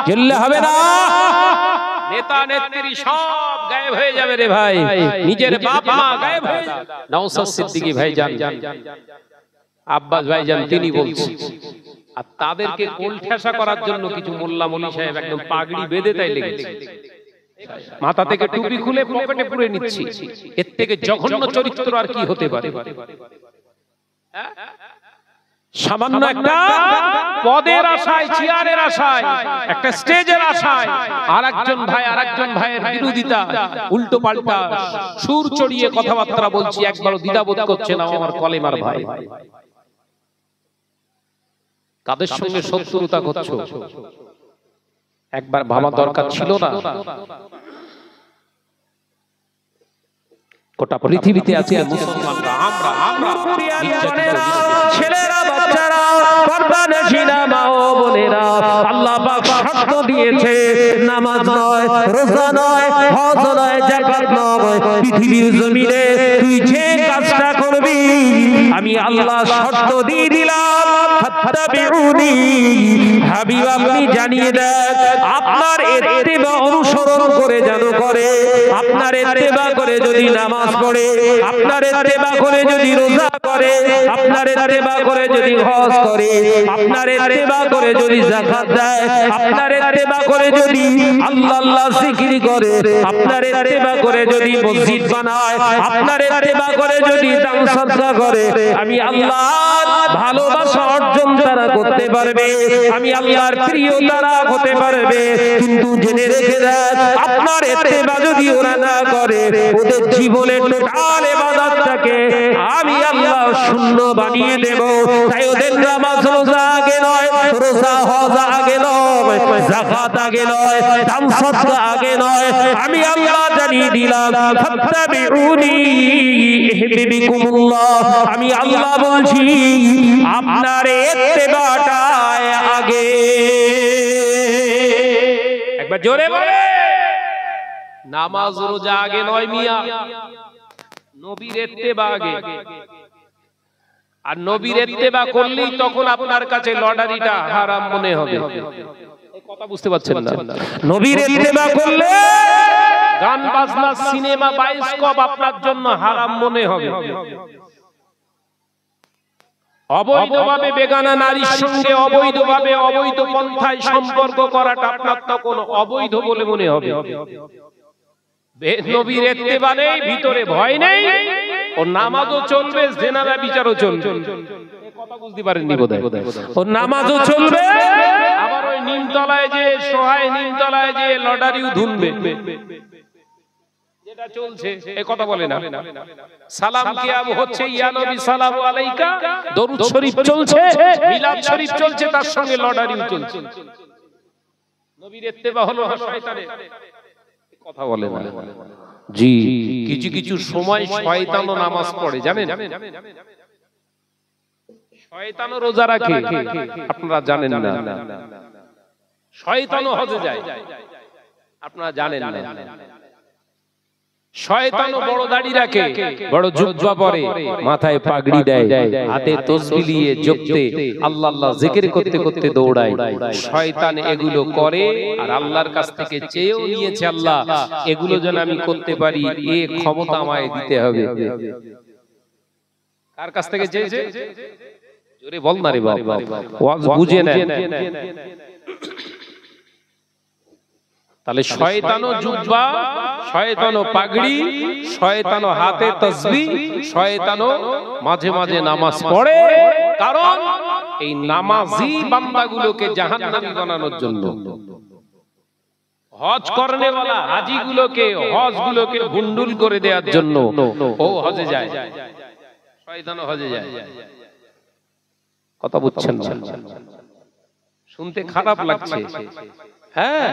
চললে হবে না। নেতা নেত্রী সব গায়েব হয়ে যাবে রে ভাই, নিজের বাপ মা গায়েব হয়ে যাবে। নওশাদ সিদ্দিকী ভাইজান, আব্বাস ভাইজান তিনি বলছেন, আর তাদেরকে কোলঠাসা করার জন্য কিছু মোল্লা মলি সাহেব একদম পাগড়ি বেঁধে তাই লেগেছে, মাথা থেকে টুপি খুলে পকেটে পুরে নিচ্ছে। এর থেকে জঘন্য চরিত্র আর কি হতে পারে? সামান্য একটা পদের আশায়, চেয়ারের আশায়, একটা স্টেজের আশায় আরেকজন ভাইয়ের বিরোধিতা, উল্টো পাল্টা সুর চড়িয়ে কথাবার্তা বলছি, একবারও দ্বিধাবোধ করছে না আমার কলেমার ভাই। কাদের সঙ্গে শত্রুতা করছো একবার ভাবা দরকার ছিল না? গোটা পৃথিবীতে আছে মুসলমানরা, আমরা ছেলেরা, বাচ্চারা, পর্দানশীনা মা ও বোনেরা, আল্লাহ পাক শর্ত দিয়েছে, নামাজ নয়, রোজা নয়, হজ নয়, যাকাত নয়, পৃথিবীর জমিনে তুই যে কাজটা করবি আমি আল্লাহ শর্ত দিয়ে দিলাম, ফাত্তাবিউনি। হাবিব আপনি জানিয়ে দেন, আপনার ইত্তেবা অনুসরণ করে যেন করে, আপনার ইত্তেবা করে যদি নামাজ পড়ে, আপনার ইত্তেবা করে যদি রোজা করে, আপনার ইত্তেবা করে যদি হজ করে, আপনার ইত্তেবা করে যদি যাকাত দেয়, আপনার ইত্তেবা করে যদি আল্লাহ আল্লাহ জিকির করে, আপনার ইত্তেবা করে যদি মসজিদ বানায়, আপনার ইত্তেবা করে যদি দান সদকা করে, আমি আল্লাহ ভালোবাসা অর্জন তারা করতে পারবে, আমি আল্লাহর প্রিয় তারা হতে পারবে। কিন্তু জেনে রেখে দেন, আপনার ইত্তেবা যদি ওরা না করে, ওদের জীবনের টোটাল ইবাদতটাকে আমি আল্লাহ শূন্য বানিয়ে দেব। তাই ওদের নামাজ রোজা আগে নয়, রোজা হজ আগে নয়, যাকাত আগে নয়, দান সদকা আগে নয়, আমি আল্লাহ জানিয়ে দিলাম, ফাত্তাবিউনি ইহবিবিকুমুল্লাহ। আমি আল্লাহ বলছি আপনার ইত্তেবাটা আগে। একবার জোরে বলে, নামাজ রোজা আগে নয় মিয়া, নবীর ইত্তেবা আগে। আর নবীর ইত্তেবা করলেই তখন আপনার কাছে লটারিটা হারাম মনে হবে। এই কথা বুঝতে পারছেন না? নবীর ইত্তেবা করলে গান বাজনা, সিনেমা, বায়োস্কোপ আপনার জন্য হারাম মনে হবে। অবৈধভাবে বেগানা নারীর সঙ্গে অবৈধভাবে, অবৈধ পন্থায় সম্পর্ক করাটা আপনার তখন অবৈধ বলে মনে হবে। নবীর ইত্তেবা নেই, ভিতরে ভয় নেই, ও নামাজও চলবে, জেনারা বিচারও চলবে। কথা বুঝতে পারেননি বোধহয়। ও নামাজও চলবে, আবার ওই নিমতলায় যে সহায় নিমতলায় যে লটারিও ধুনবে, যেটা চলছে এই কথা বলে না। সালাম কিয়াম হচ্ছে, ইয়া নবী সালামু আলাইকা, দরুদ শরীফ চলছে, মিলাদ শরীফ চলছে, তার সঙ্গে লটারিও চলছে। নবীর ইত্তেবা হলো শয়তানের। কথা বলে না জি। কিছু কিছু সময় শয়তানও নামাজ পড়ে, জানেন? শয়তানও রোজা রাখে, আপনারা জানেন না? শয়তানও হজে যায়, আপনারা জানেন না? শয়তানও বড় দাড়ি রাখে, বড় জুব্বা পরে, মাথায় পাগড়ি দেয়, হাতে তসবিহ নিয়ে জপতে আল্লাহ আল্লাহ জিকির করতে করতে দৌড়ায়। শয়তান এগুলো করে আর আল্লাহর কাছ থেকে চেয়েও নিয়েছে, আল্লাহ এগুলো যেন আমি করতে পারি, এ ক্ষমতা আমায় দিতে হবে। কার কাছ থেকে চেয়েছে? জোরে বল না রে বাবা, ওয়াজ বুঝে নেন। তাহলে শয়তানও জুব্বা, শয়তানও পাগড়ি, শয়তানও হাতে তাসবিহ, শয়তানও মাঝে মাঝে নামাজ পড়ে, কারণ এই নামাজি বান্দাগুলোকে জাহান্নামী বানানোর জন্য। হজ করনে वाला হাজীগুলোকে, হজগুলোকে ভুন্ডুল করে দেওয়ার জন্য ও হজে যায়, শয়তানও হজে যায়। কথা বুঝছেন না? শুনতে খারাপ লাগছে। হ্যাঁ,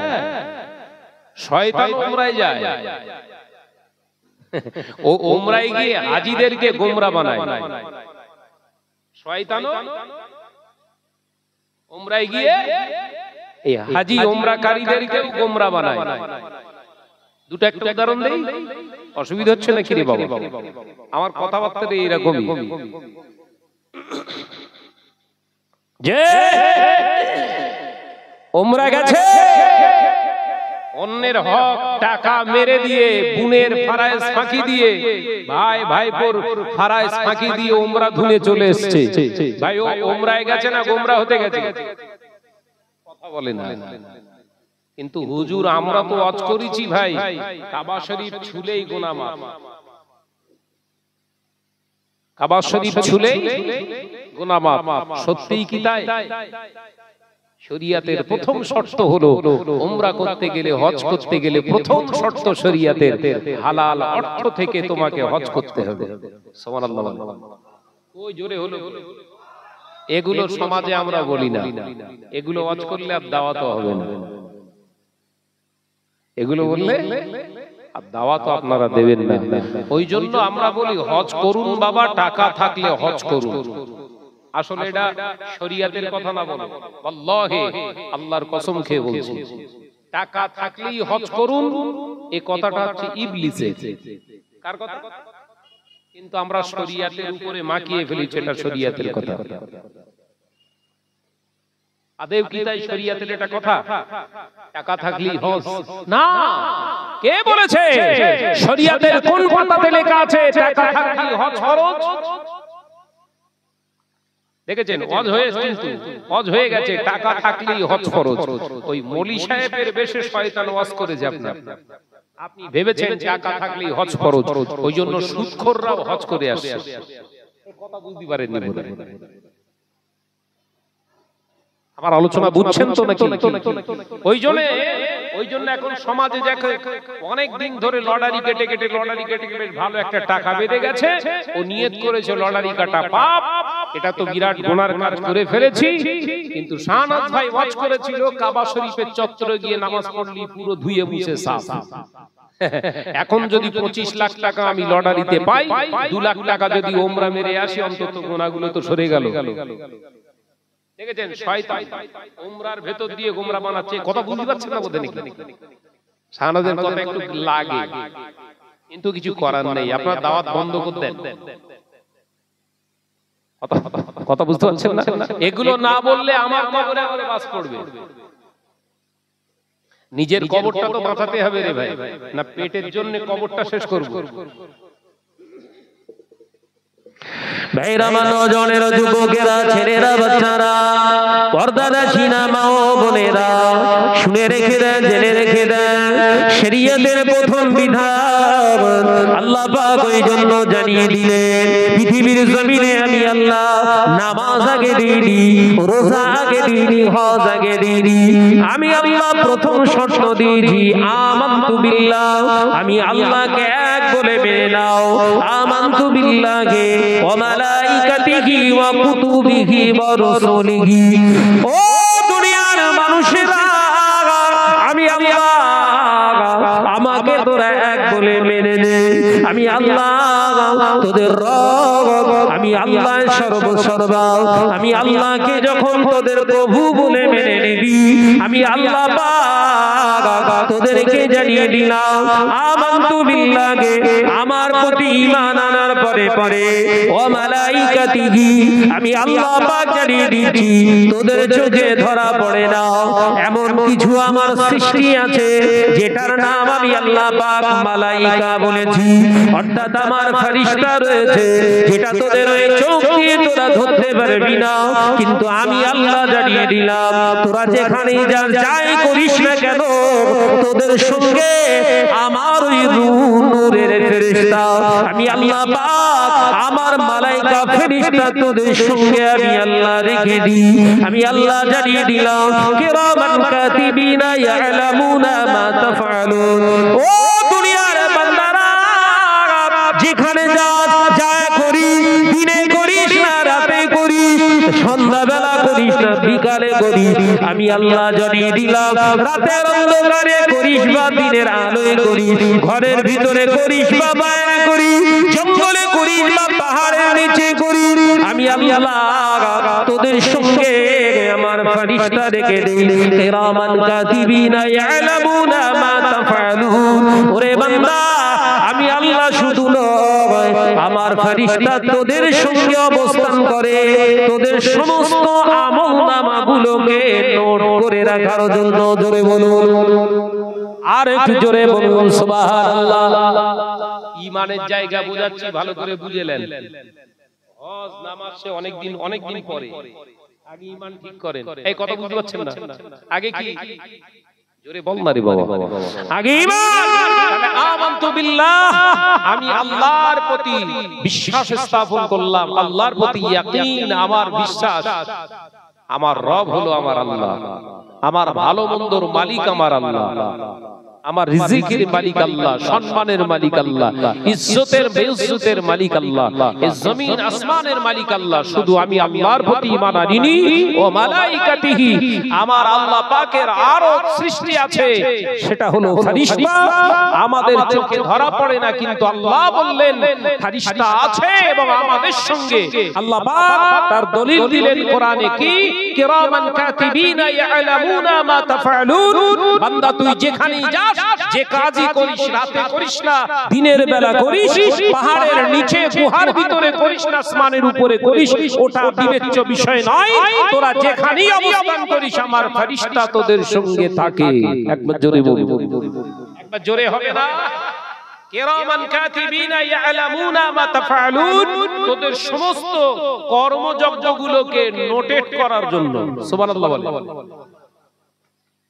শয়তান উমরায় যায়, ও উমরায় গিয়ে হাজীদেরকে গোমরা বানায়। শয়তানও উমরায় গিয়ে এই হাজী উমরাকারীদেরকে গোমরা বানায়। দুটো একটা উদাহরণ দেই, অসুবিধা হচ্ছে নাকি রে বাবা? আমার কথাবার্তা এইরকমই। যে উমরা গেছে অন্যের হক টাকা মেরে দিয়ে, বোনের ফারায়েজ ফাঁকি দিয়ে, ভাই ভাইপোর ফারায়েজ ফাঁকি দিয়ে উমরা ধুনে চলে এসেছে। ভাই ও উমরায় গেছে না গোমরা হতে গেছে? কথা বলে না। কিন্তু হুজুর আমরা তো ওয়াজ করেছি ভাই, কাবা শরীফ ছুলেই গুনাহ মাফ। কাবা শরীফ ছুলেই গুনাহ মাফ। সত্যিই কি তাই? শরীয়তের প্রথম শর্ত হলো উমরা করতে গেলে, হজ করতে গেলে প্রথম শর্ত শরীয়তের হালাল অর্থ থেকে তোমাকে হজ করতে হবে। সুবহানাল্লাহ। ওই জোরে হলো। এগুলো সমাজে আমরা বলি না, এগুলো হজ করলে আর দাওয়াত হবে না। এগুলো বললে আর দাওয়াত আপনারা দেবেন না। ওই জন্য আমরা বলি হজ করুন বাবা, টাকা থাকলে হজ করুন। আসলে এটা শরীয়তের কথা না, বলে আল্লাহে আল্লাহর কসম খেয়ে বলছি, টাকা থাকলেই হজ করুন, এই কথাটা হচ্ছে ইবলিসের। কার কথা? কিন্তু আমরা শরীয়তের উপরে মাখিয়ে ফেলেছি এটা শরীয়তের কথা। আদেও কি তাই শরীয়তের এটা কথা? টাকা থাকলেই হজ না। কে বলেছে? শরীয়তের কোন পাতাতে লেখা আছে টাকা থাকলেই হজ ফরজ? দেখেছেন হজ হয়েছে, কিন্তু হজ হয়ে গেছে, টাকা থাকলেই হজ ফরজ। ওই মৌলী সাহেবের বেশে শয়তান ওয়াজ করেছে আপনার। আপনি ভেবেছেন টাকা থাকলেই হজ ফরজ, ওই জন্য সুদখোররাও হজ করে আসছে। কথা বুঝতে পারেননি বোধহয়। আমার আলোচনা বুঝছেন তো নাকি? ওই জন্য এখন সমাজে দেখো অনেক দিন ধরে লটারি কেটে কেটে ভালো একটা টাকা বেঁধে গেছে। ও নিয়ত করেছে লটারি কাটা পাপ, এটা তো বিরাট গুনার কাজ করে ফেলেছি। কিন্তু শাহনাজ ভাই ওয়াজ করেছিল কাবা শরীফের চত্বরে গিয়ে নামাজ পড়লি পুরো ধুয়ে মুছে সাফ। এখন যদি 25 লাখ টাকা আমি লটারিতে পাই, 2 লাখ টাকা যদি ওমরা মেরে আসি, অন্তত গুনাহগুলো তো সরে গেল। দেখেছেন শয়তান উমরার ভেতর দিয়ে গোমরা বানাচ্ছে। কথা বুঝতে পারছেন না বোধহয় নাকি? শাহনাজের কথা একটু লাগে, কিন্তু কিছু করার নেই। আপনারা দাওয়াত বন্ধ করে দেন। কথা বুঝতে পারছেন না? এগুলো না বললে আমার কবরে আমার বাস পড়বে। নিজের কবরটা তো বাঁচাতে হবে রে ভাই, না পেটের জন্য কবরটা শেষ করব? ভাইরা, নজনের যুবকেরা, ছেলেরা, বাচ্চারা, পর্দাদাসী মা ও বোনেরা, শুনে রেখে দেন, জেনে রেখে দেন, শরীয়তের প্রথম বিধান আল্লাহ পাক ওই জন্য জানিয়ে দিলেন, পৃথিবীর জমিনে আমি আল্লাহ নামাজ আগে দিইনি, রোজা আগে দিইনি, হজ আগে দিইনি। আমি আল্লাহ প্রথম শর্ত দিয়েছি আমানতু বিল্লাহ, আমি আল্লাহকে এক বলে মেনে নাও। আমানতু বিল্লাহি ওয়া মালাইকাতিহি ওয়া কুতুবিহি ওয়া রাসূলিহি। ও দুনিয়ার মানুষেরা, আমি আল্লাহ, আমাকে তোরা এক বলে মেনে নে। আমি আল্লাহ তোদের রব, আমি আল্লাহ সর্বসর্বা। আমি আল্লাহকে যখন তোদের প্রভু বলে মেনে নিবি, আমি আল্লাহ পাক তোদেরকে জানিয়ে দিলাম আমানতু বিল্লাহি, আমার প্রতি ঈমান আনার পরে পরে ওয়া মালাইকাতিহি, আমি আল্লাহ পাক জানিয়ে দিচ্ছি তোদের চোখে ধরা পড়ে না এমন কিছু আমার সৃষ্টি আছে যেটার নাম আমি আল্লাহ পাক মালাইকা বলেছি। অর্থাৎ আমার ফেরেশতা রয়েছে যেটা তোদের ওই চোখ দিয়ে তোরা ধরতে পারবি না, কিন্তু আমি আল্লাহ জানিয়ে দিলাম তোরা যেখানে যাই করিস না কেন, তোদের সঙ্গে আমার ওই নূরের ফেরেশতা আমি আল্লাহ পাক, আমার মালাইকা ফেরেশতা তোদের সঙ্গে আমি আল্লাহ রেখে দিই। আমি আল্লাহ জানিয়ে দিলাম কিরামান কাতিবিনা ইয়ালামুনা মা তাফআলুন। ও দুনিয়ার বান্দারা, যেখানে যা করি, দিনে করিস না রাতে করিস, সন্ধ্যাবেলা করিস না বিকালে করিস, আমি আল্লাহ জানিয়ে দিলাম রাতের অন্ধকারে করিস বা দিনের আলোয় করিস, ঘরের ভিতরে করিস বা বাইরে করিস, জঙ্গলে করিস বা পাহাড়ের নিচে করিস, আমি আল্লাহ তোদের সঙ্গে আমার ফেরেশতা রেখে দেই। কিরামান কাতিবিনা ইয়ালামুনা মা তাফআলুন। ওরে বান্দা, আমি আল্লাহ শুধু নয়, আমার ফেরেশতা তোদের সঙ্গে অবস্থান করে তোদের সমস্ত আমলনামাগুলোকে নোট করে রাখার জন্য। জোরে বলুন আর একটু জোরে বলুন সুবহানাল্লাহ। ঈমানের জায়গা বোঝাচ্ছি, ভালো করে বুঝেলেন। হজ নামাজ সে অনেকদিন পরে, আগে ঈমান ঠিক করেন। এই কথা বুঝতে পারছেন না? আগে কি? জোরে বল না রে বাবা। আগে ঈমান, আমানতু বিল্লাহ, আমি আল্লাহর প্রতি বিশ্বাস স্থাপন করলাম, আল্লাহর প্রতি ইয়াকিন, আমার বিশ্বাস, আমার রব হলো আমার আল্লাহ, আমার ভালো মন্দর মালিক আমার আল্লাহ, আমার রিজিকের মালিক আল্লাহ, সম্মানের মালিক আল্লাহ, ইজ্জতের বেইজ্জতের মালিক আল্লাহ, এই জমিন আসমানের মালিক আল্লাহ। শুধু আমি আল্লাহর প্রতি ঈমান আনিনি, ও মালাইকাতিহি, আমার আল্লাহ পাকের আরো সৃষ্টি আছে, সেটা হলো ফেরেশতা, আমাদের চোখে ধরা পড়ে না, কিন্তু আল্লাহ বললেন ফেরেশতা আছে এবং আমাদের সঙ্গে। আল্লাহ পাক তার দলিল দিলেন কোরআনে, কি কিরামান কাতিবিনা ইয়ালামুনা মা তাফআলুন। বান্দা তুই যেখানেই যাস, যে কাজই করিস, রাতে করিস না, দিনের বেলা করিস, পাহাড়ের নিচে গুহার ভিতরে করিস না, আসমানের উপরে করিস, ওটা বিবেচ্য বিষয় নয়। তোরা যেখানেই অবস্থান করিস, আমার ফেরেশতা তোদের সঙ্গে থাকে। একবার জোরে বল, একবার জোরে হবে না? কিরামান কাতিবিনা ইয়ালামুনা মা তাফআলুন, তোদের সমস্ত কর্মযজ্ঞগুলোকে নোটেট করার জন্য। সুবহানাল্লাহ বলে।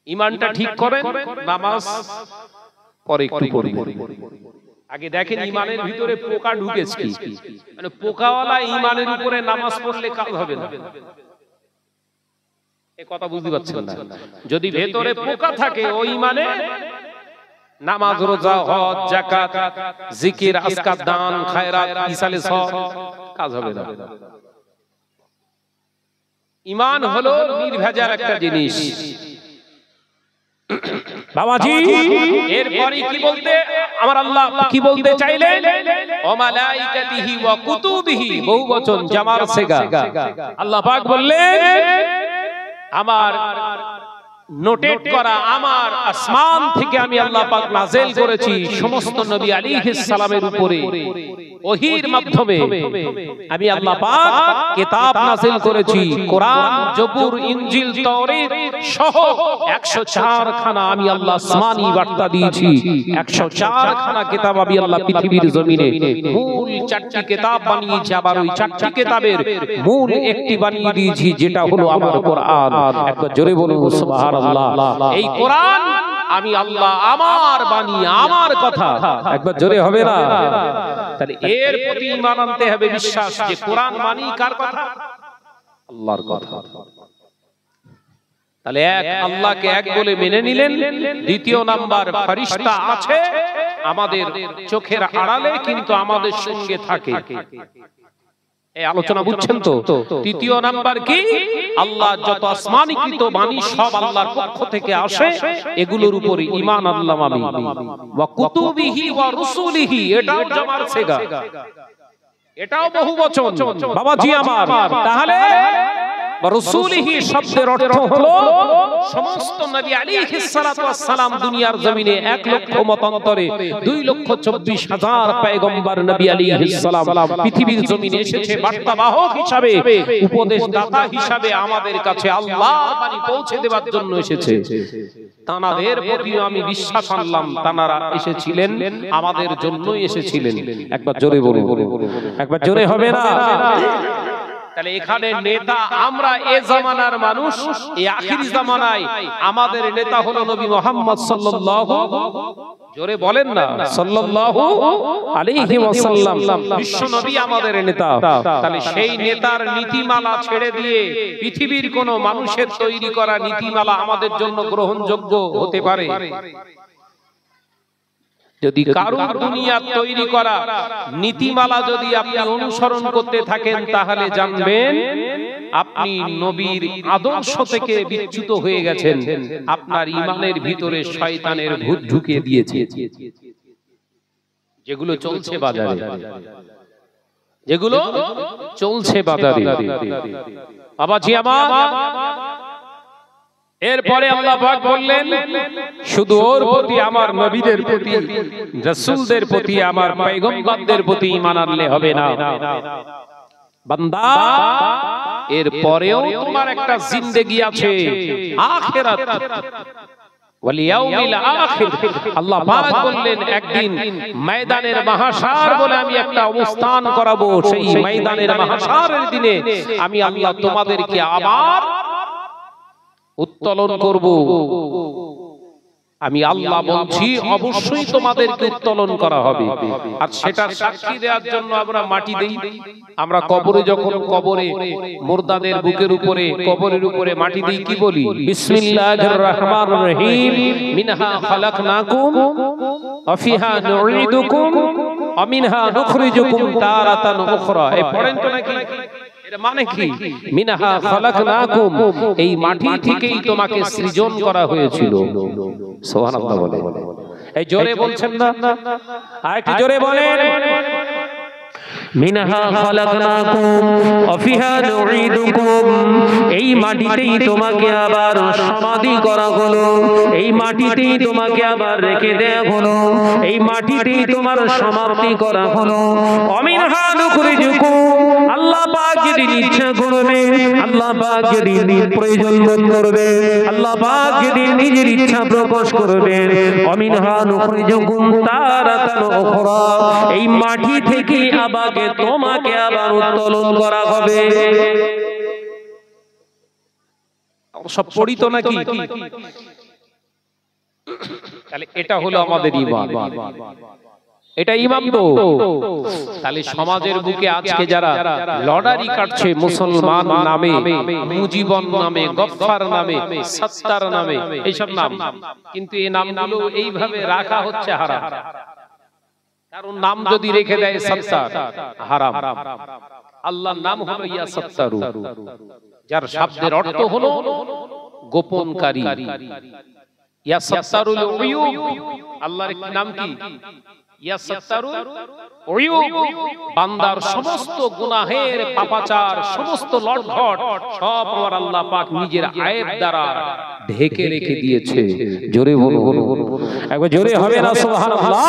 ঈমানটা ঠিক করেন, নামাজ পরে একটু পড়ি। আগে দেখেন ঈমানের ভিতরে পোকা ঢুকেছে কি, মানে পোকাওয়ালা ঈমানের উপরে নামাজ পড়লে কাজ হবে না। এই কথা বুঝতে পারছেন না? যদি ভেতরে পোকা থাকে ওই ঈমানে, নামাজ, রোজা, হজ, যাকাত, জিকির, আজকার, দান, খায়রাত, ইসালে সব কাজ হবে না। ঈমান হলো নির্ভেজাল একটা জিনিস বাবাজি। এরপরে কি বলতে আমার আল্লাহ কি বলতে চাইলেন? ও মালাইকাতিহি ওয়া কুতুবিহি, বহুবচন জামার সেগা। আল্লাহ পাক বললেন আমার নোটেট করা, আমার আসমান থেকে আমি আল্লাহ পাক নাযিল করেছি সমস্ত নবী আলাইহিস সালামের উপরে, ওহীর মাধ্যমে আমি আল্লাহ পাক কিতাব নাযিল করেছি। কোরআন, জবুর, ইনজিল, তাওরাত সহ 104 খানা আমি আল্লাহ আসমানি বার্তা দিয়েছি। 104 খানা কিতাব আমি আল্লাহ পৃথিবীর জমিনে মূল 4টি কিতাব বানিয়েছি, আবার ওই 4টি কিতাবের মূল একটি বানিয়ে দিয়েছি, যেটা হলো আমার কোরআন। একবার জোরে বলুন সুবহানাল্লাহ। এই কোরআন আমি আল্লাহ আমার বাণী, আমার কথা। একবার জোরে হবে না? তাহলে এর প্রতি ঈমান আনতে হবে, বিশ্বাস, যে কোরআন মানি কার কথা? আল্লাহর কথা। তাহলে এক আল্লাহকে এক বলে মেনে নিলেন। দ্বিতীয় নাম্বার, ফেরেশতা আছে আমাদের চোখের আড়ালে, কিন্তু আমাদের সঙ্গে থাকে। এই আলোচনা বুঝছেন তো? তৃতীয় নাম্বার কি? আল্লাহ যত আসমানীকৃত বাণী সব আল্লাহর পক্ষ থেকে আসে, এগুলোর উপরে ঈমান আনলাম আমি। ওয়া কুতুবিহি ওয়া রুসুলিহি, এটাও জামার সেগা, এটাও বহুবচন বাবাজি আমার। তাহলে রাসূলিহি শব্দের অর্থ হলো সমস্ত নবী আলাইহিস সালাতু ওয়াস সালাম দুনিয়ার জমিনে 1 লক্ষ মতান্তরে 2,24,000 পয়গম্বর নবী আলাইহিস সালাম পৃথিবীর জমিনে এসেছে বার্তাবাহক হিসাবে, উপদেশদাতা হিসাবে আমাদের কাছে আল্লাহ বাণী পৌঁছে দেওয়ার জন্য এসেছে। তানাদের প্রতি আমি বিশ্বাস আনলাম, তানারা এসেছিলেন আমাদের জন্যই এসেছিলেন। একবার জোরে বলুন, একবার জোরে হবে না? তাহলে এখানে নেতা আমরা এ জামানার মানুষ, এই আখির জামানায় আমাদের নেতা হলো নবী মুহাম্মদ সাল্লাল্লাহু, জোরে বলেন না, সাল্লাল্লাহু আলাইহি ওয়াসাল্লাম, বিশ্ব নবী আমাদের নেতা। তাহলে সেই নেতার নীতিমালা ছেড়ে দিয়ে পৃথিবীর কোন মানুষের তৈরি করা নীতিমালা আমাদের জন্য গ্রহণযোগ্য হতে পারে? যদি কারুর দুনিয়ার তৈরি করা নীতিমালা যদি আপনি অনুসরণ করতে থাকেন, তাহলে জানবেন আপনি নবীর আদর্শ থেকে বিচ্যুত হয়ে গেছেন। আপনার ঈমানের ভিতরে শয়তানের ভূত ঢুকিয়ে দিয়েছে। যেগুলো চলছে বাজারে, যেগুলো চলছে বাজারে বাবাজি আমার, এরপরে আল্লাহ পাক বললেন শুধু ওর প্রতি, আমার নবীদের প্রতি, রাসূলদের প্রতি, আমার পয়গম্বরদের প্রতি ঈমান আনলে হবে না বান্দা। এরপরেও তোমার একটা জিন্দেগি আছে, আখিরাত। ওয়াল ইয়াউমিল আখির। আল্লাহ পাক বললেন একদিন ময়দানের মাহশার বলে আমি একটা অবস্থান করাবো, সেই ময়দানের মাহশারের দিনে আমি আল্লাহ তোমাদেরকে আবার উত্তোলন করব। আমি আল্লাহ বলছি অবশ্যই তোমাদেরকে উত্তোলন করা হবে। আর সেটার সাক্ষী দেওয়ার জন্য আমরা মাটি দেই। আমরা কবরে যখন কবরে মুর্দাদের বুকের উপরে কবরের উপরে মাটি দেই কি বলি? বিসমিল্লাহির রহমানির রহিম, মিনহা খালাকনাকুম ওয়া ফিহা নুঈদুকুম ওয়া মিনহা নুখরিজুকুম তারাতান উখরা। এই পড়েন তো নাকি? এর মানে কি? মিনহা খালাকনাকুম, এই মাটি থেকেই তোমাকে সৃজন করা হয়েছিল। সুবহানাল্লাহ বলে। এই জোরে বলছেন না? আরেকটু জোরে বলেন। মিনহা খালাকনাকুম ওয়া ফিহা নুঈদুকুম, এই মাটিতেই তোমাকে আবার সমাধি করা হলো, এই মাটিতেই তোমাকে আবার রেখে দেয়া হলো, এই মাটিতেই তোমার সমাপ্তি করা হলো। ওয়া মিনহা নুখরিজুকুম, আল্লাহ পাক যদি ইচ্ছা করবে, আল্লাহ পাক যদি প্রয়োজন বোধ করবে, আল্লাহ পাক যদি নিজের ইচ্ছা প্রকাশ করবে, ওয়া মিনহা নুখরিজুকুম তারাতান উখরা, এই মাটি থেকে আবার তোমাকে আবার উত্তোলন করা হবে। সব পড়িত নাকি? তাহলে এটা হলো আমাদের ঈমান। এটা ঈমান তো। তাহলে সমাজের বুকে আজকে যারা লটারি কাটছে মুসলমান নামে, মুজিবন নামে, গফফার নামে, সত্তার নামে, এইসব নাম, কিন্তু এই নামগুলো এইভাবে রাখা হচ্ছে হারাম। কারণ নাম যদি রেখে দেয় সত্তার, হারাম। আল্লাহর নাম হলো ইয়া সত্তারু, যার শব্দের অর্থ হলো গোপনকারী। ইয়া সত্তারুল উয়ুব, আল্লাহর একটি নাম কি? ইয়া সত্তারুল উয়ুব, বান্দার সমস্ত গুনাহের পাপাচার, সমস্ত লটঘট সব আমার আল্লাহ পাক নিজের আয়েব দ্বারা ঢেকে রেখে দিয়েছে। জোরে বলো, একবার জোরে হবে না সুবহানাল্লাহ।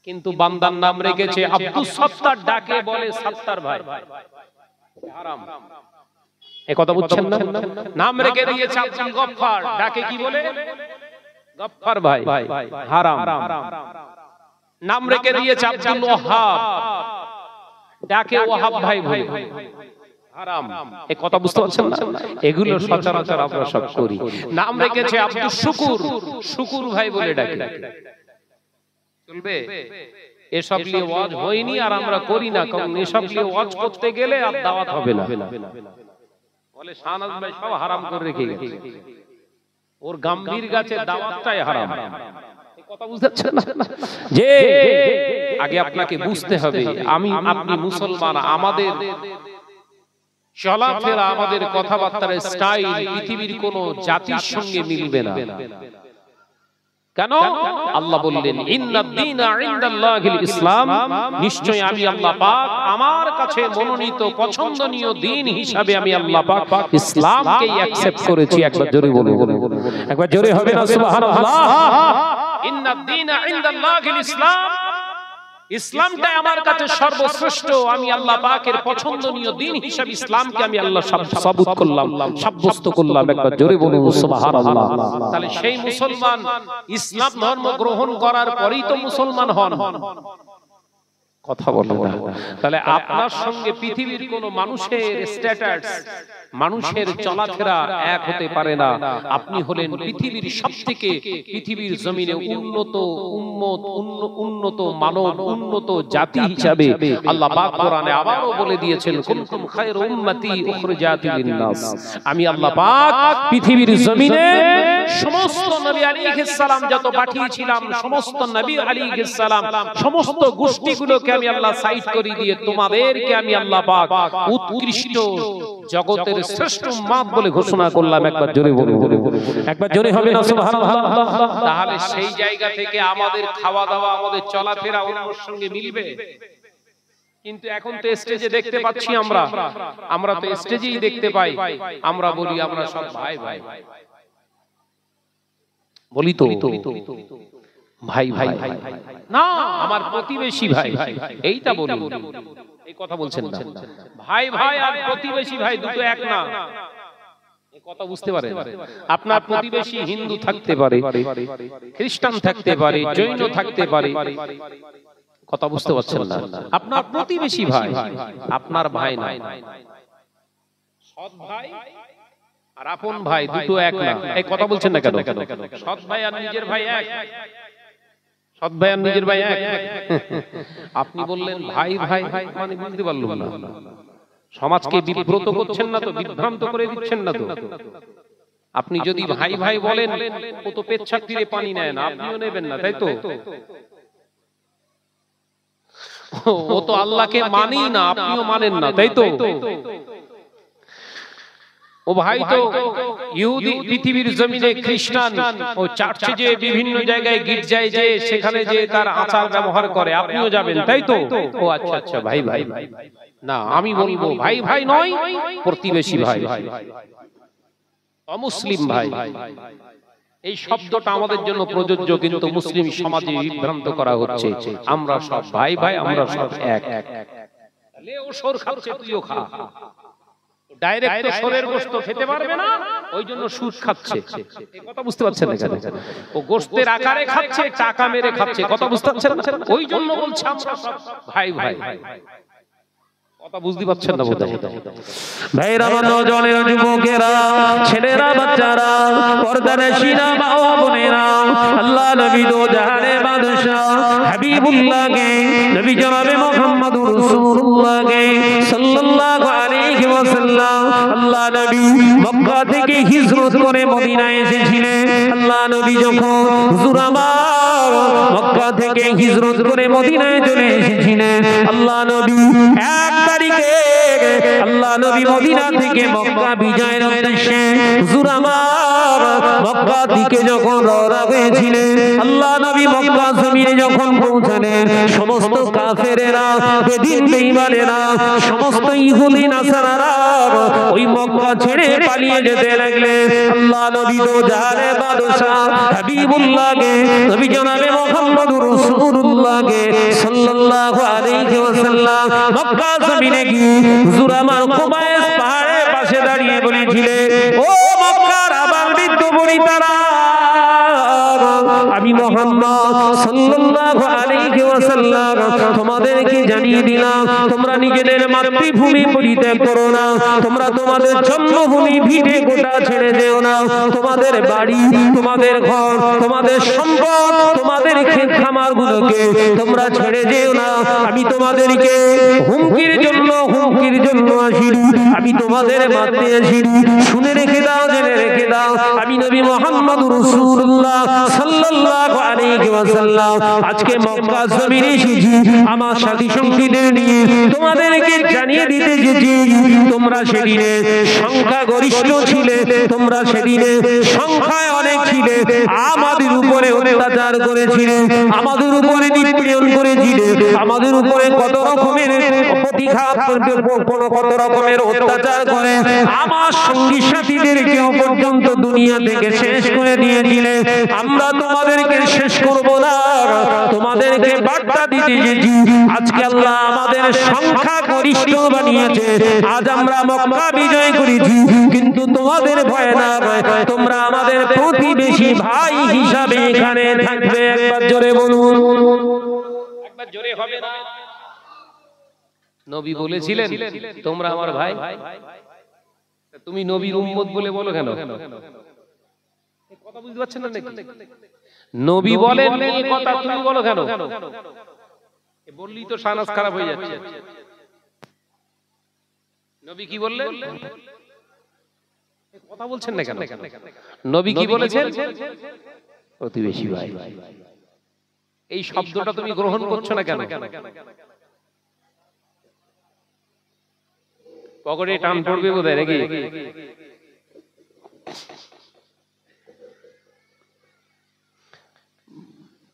কিন্তু বান্দার নাম রেখেছে আব্দুস সত্তার, ডাকে বলে সত্তার ভাই, হারাম। এই কথা বুঝছেন না? নাম রেখে দিয়েছে আব্দুল গফফার, ডাকে কি বলে? গফফার ভাই, হারাম। নাম রেখে দিয়েছে আব্দুল ওয়াহাব, ডাকে ওয়াহাব ভাই ভাই, হারাম। এই কথা বুঝতে পারছেন না? এগুলো সচরাচর আমরা সব করি। নাম রেখেছে আব্দুল শুকুর, শুকুর ভাই বলে ডাকে। চলবে? এসব নিয়ে ওয়াজ হয়নি আর আমরা করি না, কারণ এসব নিয়ে ওয়াজ করতে গেলে আর দাওয়াত হবে না। বলে শাহনাজ ভাই সব হারাম করে রেখে গেছে, ওর গাম্ভীর গাছে দাওয়াতটাই হারাম। এই কথা বুঝছেন না? যে আগে আপনাকে বুঝতে হবে আমি আপনি মুসলমান, আমাদের চলাফেরা, আমাদের কথাবার্তার স্টাইল পৃথিবীর কোন জাতির সঙ্গে মিলবে না। কেন? আল্লাহ বললেন ইন্নাদ দীনা ইনদাল্লাহিল ইসলাম, নিশ্চয় আমি আল্লাহ পাক আমার কাছে মনোনীত পছন্দনীয় দ্বীন হিসাবে আমি আল্লাহ পাক ইসলামকে অ্যাকসেপ্ট করেছি। একবার জোরে বলুন, একবার জোরে হবে না সুবহানাল্লাহ। ইন্নাদ দীনা ইনদাল্লাহিল ইসলাম, ইসলামটাই আমার কাছে সর্বশ্রেষ্ঠ, আমি আল্লাহ পাকের পছন্দনীয় দ্বীন হিসাবে ইসলামকে আমি আল্লাহ সাবুত করলাম, সাব্যস্ত করলাম। একবার জোরে বলুন সুবহানাল্লাহ। তাহলে সেই মুসলমান ইসলাম ধর্ম গ্রহণ করার পরেই তো মুসলমান হন। কথা বলো না। তাহলে আপনার সঙ্গে পৃথিবীর কোন মানুষের স্ট্যাটাস, মানুষের চলাফেরা এক হতে পারে না। আপনি হলেন পৃথিবীর সবথেকে, পৃথিবীর জমিনে উন্নত উম্মত, উন্নত মানব, উন্নত জাতি হিসাবে আল্লাহ পাক কোরআনে আবারও বলে দিয়েছেন কুনতুম খায়রা উম্মতি উখরিজাত লিন-নাস। আমি আল্লাহ পাক পৃথিবীর জমিনে সমস্ত নবী আলাইহিস সালাম যত পাঠিয়েছিলাম, সমস্ত নবী আলাইহিস সালাম, সমস্ত গোষ্ঠীগুলোকে আমি আল্লাহ সাইড করে দিয়ে তোমাদেরকে আমি আল্লাহ পাক উৎকৃষ্ট জগতের শ্রেষ্ঠ উম্মত বলে ঘোষণা করলাম। একবার জোরে বলুন, একবার জোরে হবে না সুবহানাল্লাহ। তাহলে সেই জায়গা থেকে আমাদের খাওয়া দাওয়া, আমাদের চলাফেরা অন্যের সঙ্গে মিলবে। কিন্তু এখন তো স্টেজে দেখতে পাচ্ছি আমরা তো স্টেজেই দেখতে পাই, আমরা বলি আমরা সব ভাই ভাই বলি তো, ভাই ভাই না, আমার প্রতিবেশী ভাই, এইটা বলি। এই কথা বলছেন না? ভাই ভাই আর প্রতিবেশী ভাই দুটো এক না। কথা বুঝতে পারেন? আপনার প্রতিবেশী হিন্দু থাকতে পারে, খ্রিস্টান থাকতে পারে, জৈন থাকতে পারে, কথা বুঝতে পারছেন না? আপনার প্রতিবেশী ভাই, আপনার ভাই না। সৎ ভাই আর আপন ভাই দুটো এক না। এই কথা বলছেন না কেন? সৎ ভাই আর নিজের ভাই এক, সৎ ভাই আর নিজের ভাই এক। আপনি বললেন ভাই ভাই মানে বুঝতে পারলাম না। সমাজকে বিব্রত করছেন না তো, বিভ্রান্ত করে দিচ্ছেন না তো? আপনি যদি ভাই ভাই বলেন, ও তো পেচ্ছাপ তীরে পানি নেয় না, আপনিও নেবেন না, তাই তো? ও তো আল্লাহকে মানি না, আপনিও মানেন না, তাই তো? ও ভাই তো ইহুদি, পৃথিবীর জমিনে খ্রিস্টান, ও চার্চে যে বিভিন্ন জায়গায় গির্জায় যে সেখানে যে তার আচার ব্যবহার করে, আপনিও যাবেন, তাই তো? ও আচ্ছা আচ্ছা, ভাই ভাই না, আমি বলবো ভাই ভাই নয়, প্রতিবেশী ভাই, অমুসলিম ভাই। এই শব্দটা আমাদের জন্য প্রযোজ্য, কিন্তু মুসলিম সমাজে বিভ্রান্ত করা হচ্ছে। আমরা সব ভাই ভাই, আমরা সব এক। ও সর খাচ্ছে, তুইও খা। ডাইরেক্ট তো সরের গোশত খেতে পারবে না, ওই জন্য সুদ খাচ্ছে। কথা বুঝতে পারছেন না? ও গোশতের আকারে খাচ্ছে, টাকা মেরে খাচ্ছে। কথা বুঝতে পারছেন না? ওই জন্য বলছি আমরা সব ভাই ভাই। কথা বুঝতে পারছেন না বোধহয়? ভাইরা, নওজওয়ানেরা, যুবকেরা, ছেলেরা, বাচ্চারা, পর্দানশীনা মা ও বোনেরা, আল্লাহ নবী দো জাহানের বাদশা হাবিবুল্লাহকে, নবী জনাবে মুহাম্মদুর রাসূলুল্লাহকে সাল্লাল্লাহু আলাইহি ওয়াসাল্লাম, আল্লাহ নবী মক্কা থেকে হিজরত করে মদিনায় এসেছিলেন। আল্লাহ নবী যখন হুজুর আমার মক্কা থেকে হিজরত করে মদিনায় চলে এসেছিলেন, আল্লাহ নবী এক তারিখে আল্লাহ নবী মদিনা থেকে মক্কা বিজয়ের উদ্দেশ্যে হুজুর আমার মক্কা দিকে যখন রওনা হয়েছিলেন, আল্লাহ নবী মক্কা জমিনে যখন পৌঁছালেন, সমস্ত কাফেরেরা, বেদিন বেঈমানেরা, সমস্ত ইহুদি নাসারারা ওই মক্কা ছেড়ে পালিয়ে যেতে লাগলেন। আল্লাহ নবী দো জাহানের বাদশা হাবিবুল্লাহকে, নবী জনাবে মুহাম্মদুর রাসূলুল্লাহকে সাল্লাল্লাহু আলাইহি ওয়াসাল্লাম মক্কা জমিনে গিয়ে হুজুর আমার কুবাইস পাহাড়ের পাশে দাঁড়িয়ে বলেছিলেন, ও মক্কার আবাল বৃদ্ধ বনিতারা, আমি মুহাম্মদ সাল্লাল্লাহু আলাইহি ওয়াসাল্লাম তোমাদেরকে জানিয়ে দিলাম, তোমরা নিজেদের মাতৃভূমি পরিত্যাগ করো না, তোমরা তোমাদের জন্মভূমি ভিটে গোটা ছেড়ে যেও না, তোমাদের বাড়ি, তোমাদের ঘর, তোমাদের সম্পদ, তোমাদের ক্ষেত খামার গুলোকে তোমরা ছেড়ে যেও না। আমি তোমাদেরকে হুমকির জন্য আসিনি, আমি তোমাদের মারতে আসিনি। শুনে রেখে দাও, জেনে রেখে দাও, আমি নবী মুহাম্মদুর রাসূলুল্লাহ সাল্লাল্লাহু আলাইহি ওয়াসাল্লাম আজকে মক্কা জমিনে এসেছি আমার সাথী সঙ্গীদের নিয়ে তোমাদেরকে জানিয়ে দিতে এসেছি, তোমরা সেদিনে সংখ্যা গরিষ্ঠ ছিলে, তোমরা সেদিনে সংখ্যায় অনেক ছিলে, আমাদের উপরে অত্যাচার করেছিলে, আমাদের উপরে নিপীড়ন করেছিলে, আমাদের উপরে কত রকমের প্রতিঘাত, কত রকমের অত্যাচার করে আমার সঙ্গী সাথীদেরকে পর্যন্ত দুনিয়া থেকে শেষ করে দিয়েছিলে। আমরা তোমাদেরকে শেষ করব না, তোমাদেরকে বার্তা দিতে এসেছি। আজকে আল্লাহ আমাদের সংখ্যা গরিষ্ঠ বানিয়েছে, আজ আমরা মক্কা বিজয় করেছি, কিন্তু তোমাদের ভয় না, তোমরা আমাদের প্রতিবেশী ভাই হিসাবে এখানে থাকবে। একবার জোরে বলুন, একবার জোরে হবে না? নবী বলেছিলেন তোমরা আমার ভাই, তুমি নবীর উম্মত বলে বলো কেন? কথা বুঝতে পারছেন না নাকি? নবী বলেন এই কথা, তুমি বলো কেন? বললেই তো শানাস খারাপ হয়ে যাচ্ছে। নবী কি বললেন? কথা বলছেন না কেন? নবী কি বলেছেন? প্রতিবেশী ভাই। এই শব্দটা তুমি গ্রহণ করছো না কেন? পকেটে টান পড়বে বোধহয় নাকি?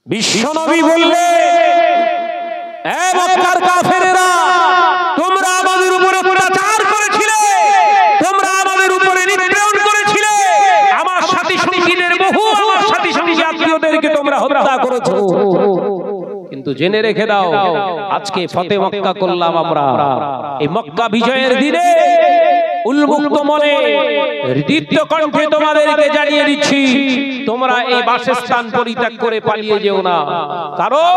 বিশ্বনবী বললে, এ মক্কার কাফেরেরা, তোমরা আমাদের উপরে অত্যাচার করেছিলে, তোমরা আমাদের উপরে নিপীড়ন করেছিলে, আমার সাথী সঙ্গীদের বহু, আমার সাথী সঙ্গী আত্মীয়দেরকে তোমরা হত্যা করেছো। কিন্তু জেনে রেখে দাও, আজকে ফতে মক্কা করলাম আমরা, এই মক্কা বিজয়ের দিনে উন্মুক্ত মনে হৃদিত কণ্ঠে তোমাদেরকে জানিয়ে দিচ্ছি, তোমরা এই বাসস্থান পরিত্যাগ করে পালিয়ে যেও না। কারণ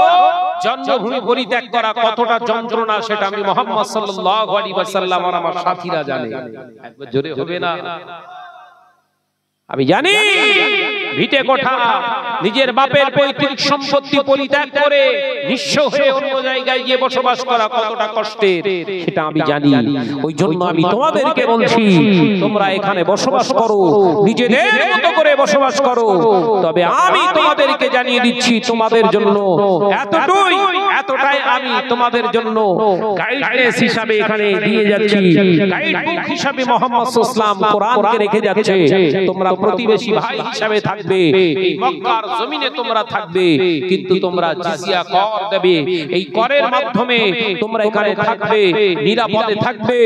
জন্মভূমি পরিত্যাগ করা কতটা যন্ত্রণা সেটা আমি মুহাম্মদ সাল্লাল্লাহু আলাইহি ওয়াসাল্লাম আর আমার সাথীরা জানে। একবার জোরে হবে না? আমি জানি ভিটে কোঠা, নিজের বাপের পৈতৃক সম্পত্তি পরিত্যাগ করে নিঃস্ব হয়ে অন্য জায়গায় গিয়ে বসবাস করা কতটা কষ্টের সেটা আমি জানি। ওই জন্য আমি তোমাদেরকে বলছি, তোমরা এখানে বসবাস করো, নিজেদের মতো করে বসবাস করো। তবে আমি তোমাদেরকে জানিয়ে দিচ্ছি, তোমাদের জন্য এতটাই আমি তোমাদের জন্য গাইডলাইন হিসাবে এখানে দিয়ে যাচ্ছি। গাইডবুক হিসাবে মুহাম্মদ সাল্লাল্লাহু আলাইহি ওয়াসাল্লাম কোরআনকে রেখে যাচ্ছে। তোমরা প্রতিবেশী ভাই হিসাবে থাকবে, এই মক্কার জমিনে তোমরা থাকবে, কিন্তু তোমরা জিজিয়া কর দেবে। এই করের মাধ্যমে তোমরা এখানে থাকবে, নিরাপদে থাকবে।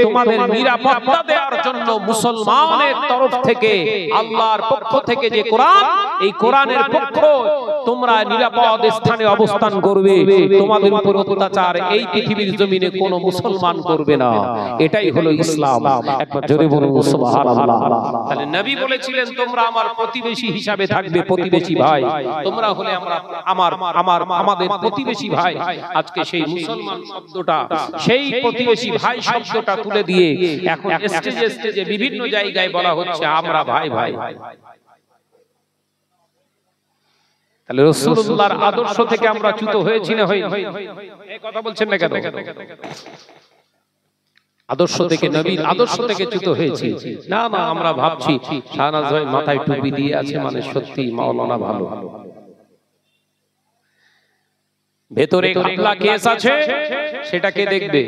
তোমাদের নিরাপত্তা দেওয়ার জন্য মুসলমানের তরফ থেকে, আল্লাহর পক্ষ থেকে যে কোরআন, এই কোরআনের পক্ষ, তোমরা নিরাপদ স্থানে অবস্থান করবে। তোমাদের উপর অত্যাচার এই পৃথিবীর জমিনে কোনো মুসলমান করবে না। এটাই হলো ইসলাম। একবার জোরে বলুন সুবহানাল্লাহ। তাহলে নবী বলেছিলেন, তোমরা আমার প্রতিবেশী হিসাবে থাকবে, প্রতিবেশী ভাই। তোমরা হলে আমাদের প্রতিবেশী ভাই। আজকে সেই মুসলমান শব্দটা, সেই প্রতিবেশী ভাই শব্দটা তুলে দিয়ে এখন স্টেজে বিভিন্ন জায়গায় বলা হচ্ছে আমরা ভাই ভাই। তাহলে রাসূলুল্লাহর আদর্শ থেকে আমরা চ্যুত হয়েছি না হইনি? এই কথা বলছেন না কেন? আদর্শ থেকে, নবীর আদর্শ থেকে চ্যুত হয়েছি না? না, আমরা ভাবছি শাহনাজ ভাই মাথায় টুপি দিয়ে আছে মানে সত্যি মাওলানা ভালো। ভেতরে ঘাপলা কেস আছে, সেটাকে দেখবে,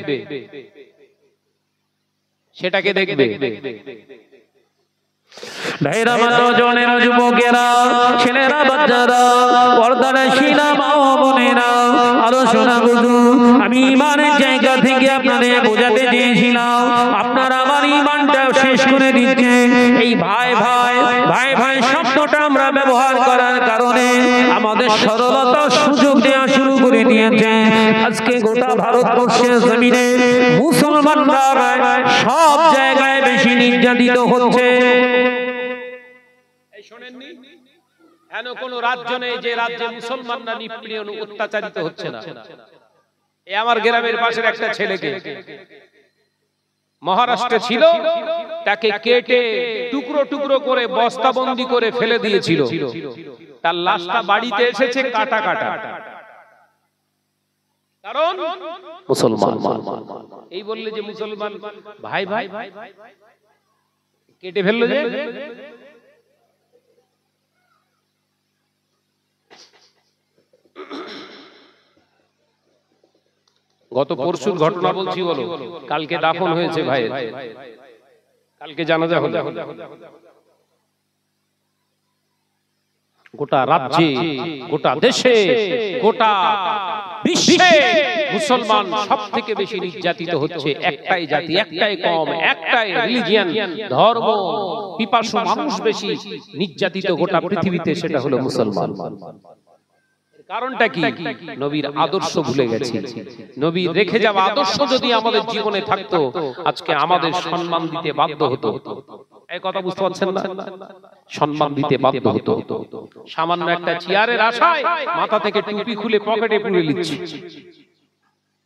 সেটাকে দেখবে। ভাইরা, নজনের যুবকেরা, ছেলেরা, বাচ্চারা, পর্দার শিনা মা ও বোনেরা, আরো শোনা বুঝু, আমি ইমানের জায়গা থেকে আপনাদের বোঝাতে চেয়েছিলাম, আপনারা আমার ইমানটা শেষ করে দিচ্ছে। এই ভাই ভাই ভাই ভাই শব্দটা আমরা ব্যবহার করার কারণে আমাদের সরলতা সুযোগ দেওয়া শুরু করে দিয়েছে। আজকে গোটা ভারতবর্ষের জমিনে মুসলমানরা সব জায়গায় বেশি নির্যাতিত হচ্ছে। শোনেননি? এমন কোন রাজ্য নেই যে রাজ্যে মুসলমানরা নিপীড়ন অত্যাচারিত হচ্ছে না। এই আমার গ্রামের পাশের একটা ছেলেকে মহারাষ্ট্রে ছিল, তাকে কেটে টুকরো টুকরো করে বস্তাবন্দি করে ফেলে দিয়েছিল। তার লাশটা বাড়িতে এসেছে কাটা কাটা, কারণ মুসলমান। এই বললে যে মুসলমান ভাই ভাই কেটে ফেললো যে। গত পরশুর ঘটনা বলছি, বলো। কালকে দাফন হয়েছে ভাইয়ের, কালকে জানাজা হলো। গোটা রাজ্যে, গোটা দেশে, গোটা বিশ্বে মুসলমান সব থেকে বেশি নির্যাতিত হচ্ছে। একটাই জাতি, একটাই কম, একটাই রিলিজিয়ন, ধর্ম পিপাসু মানুষ বেশি নির্যাতিত গোটা পৃথিবীতে, সেটা হলো মুসলমান। কারণটা কি? নবীর আদর্শ ভুলে গেছি। নবী রেখে যাওয়া আদর্শ যদি আমাদের জীবনে থাকতো, আজকে আমাদের সম্মান দিতে বাধ্য হতো। এই কথা বুঝতে পারছেন না? সম্মান দিতে বাধ্য হতো। সামান্য একটা চেয়ারের আশায় মাথা থেকে টুপি খুলে পকেটে পুরে নিচ্ছে,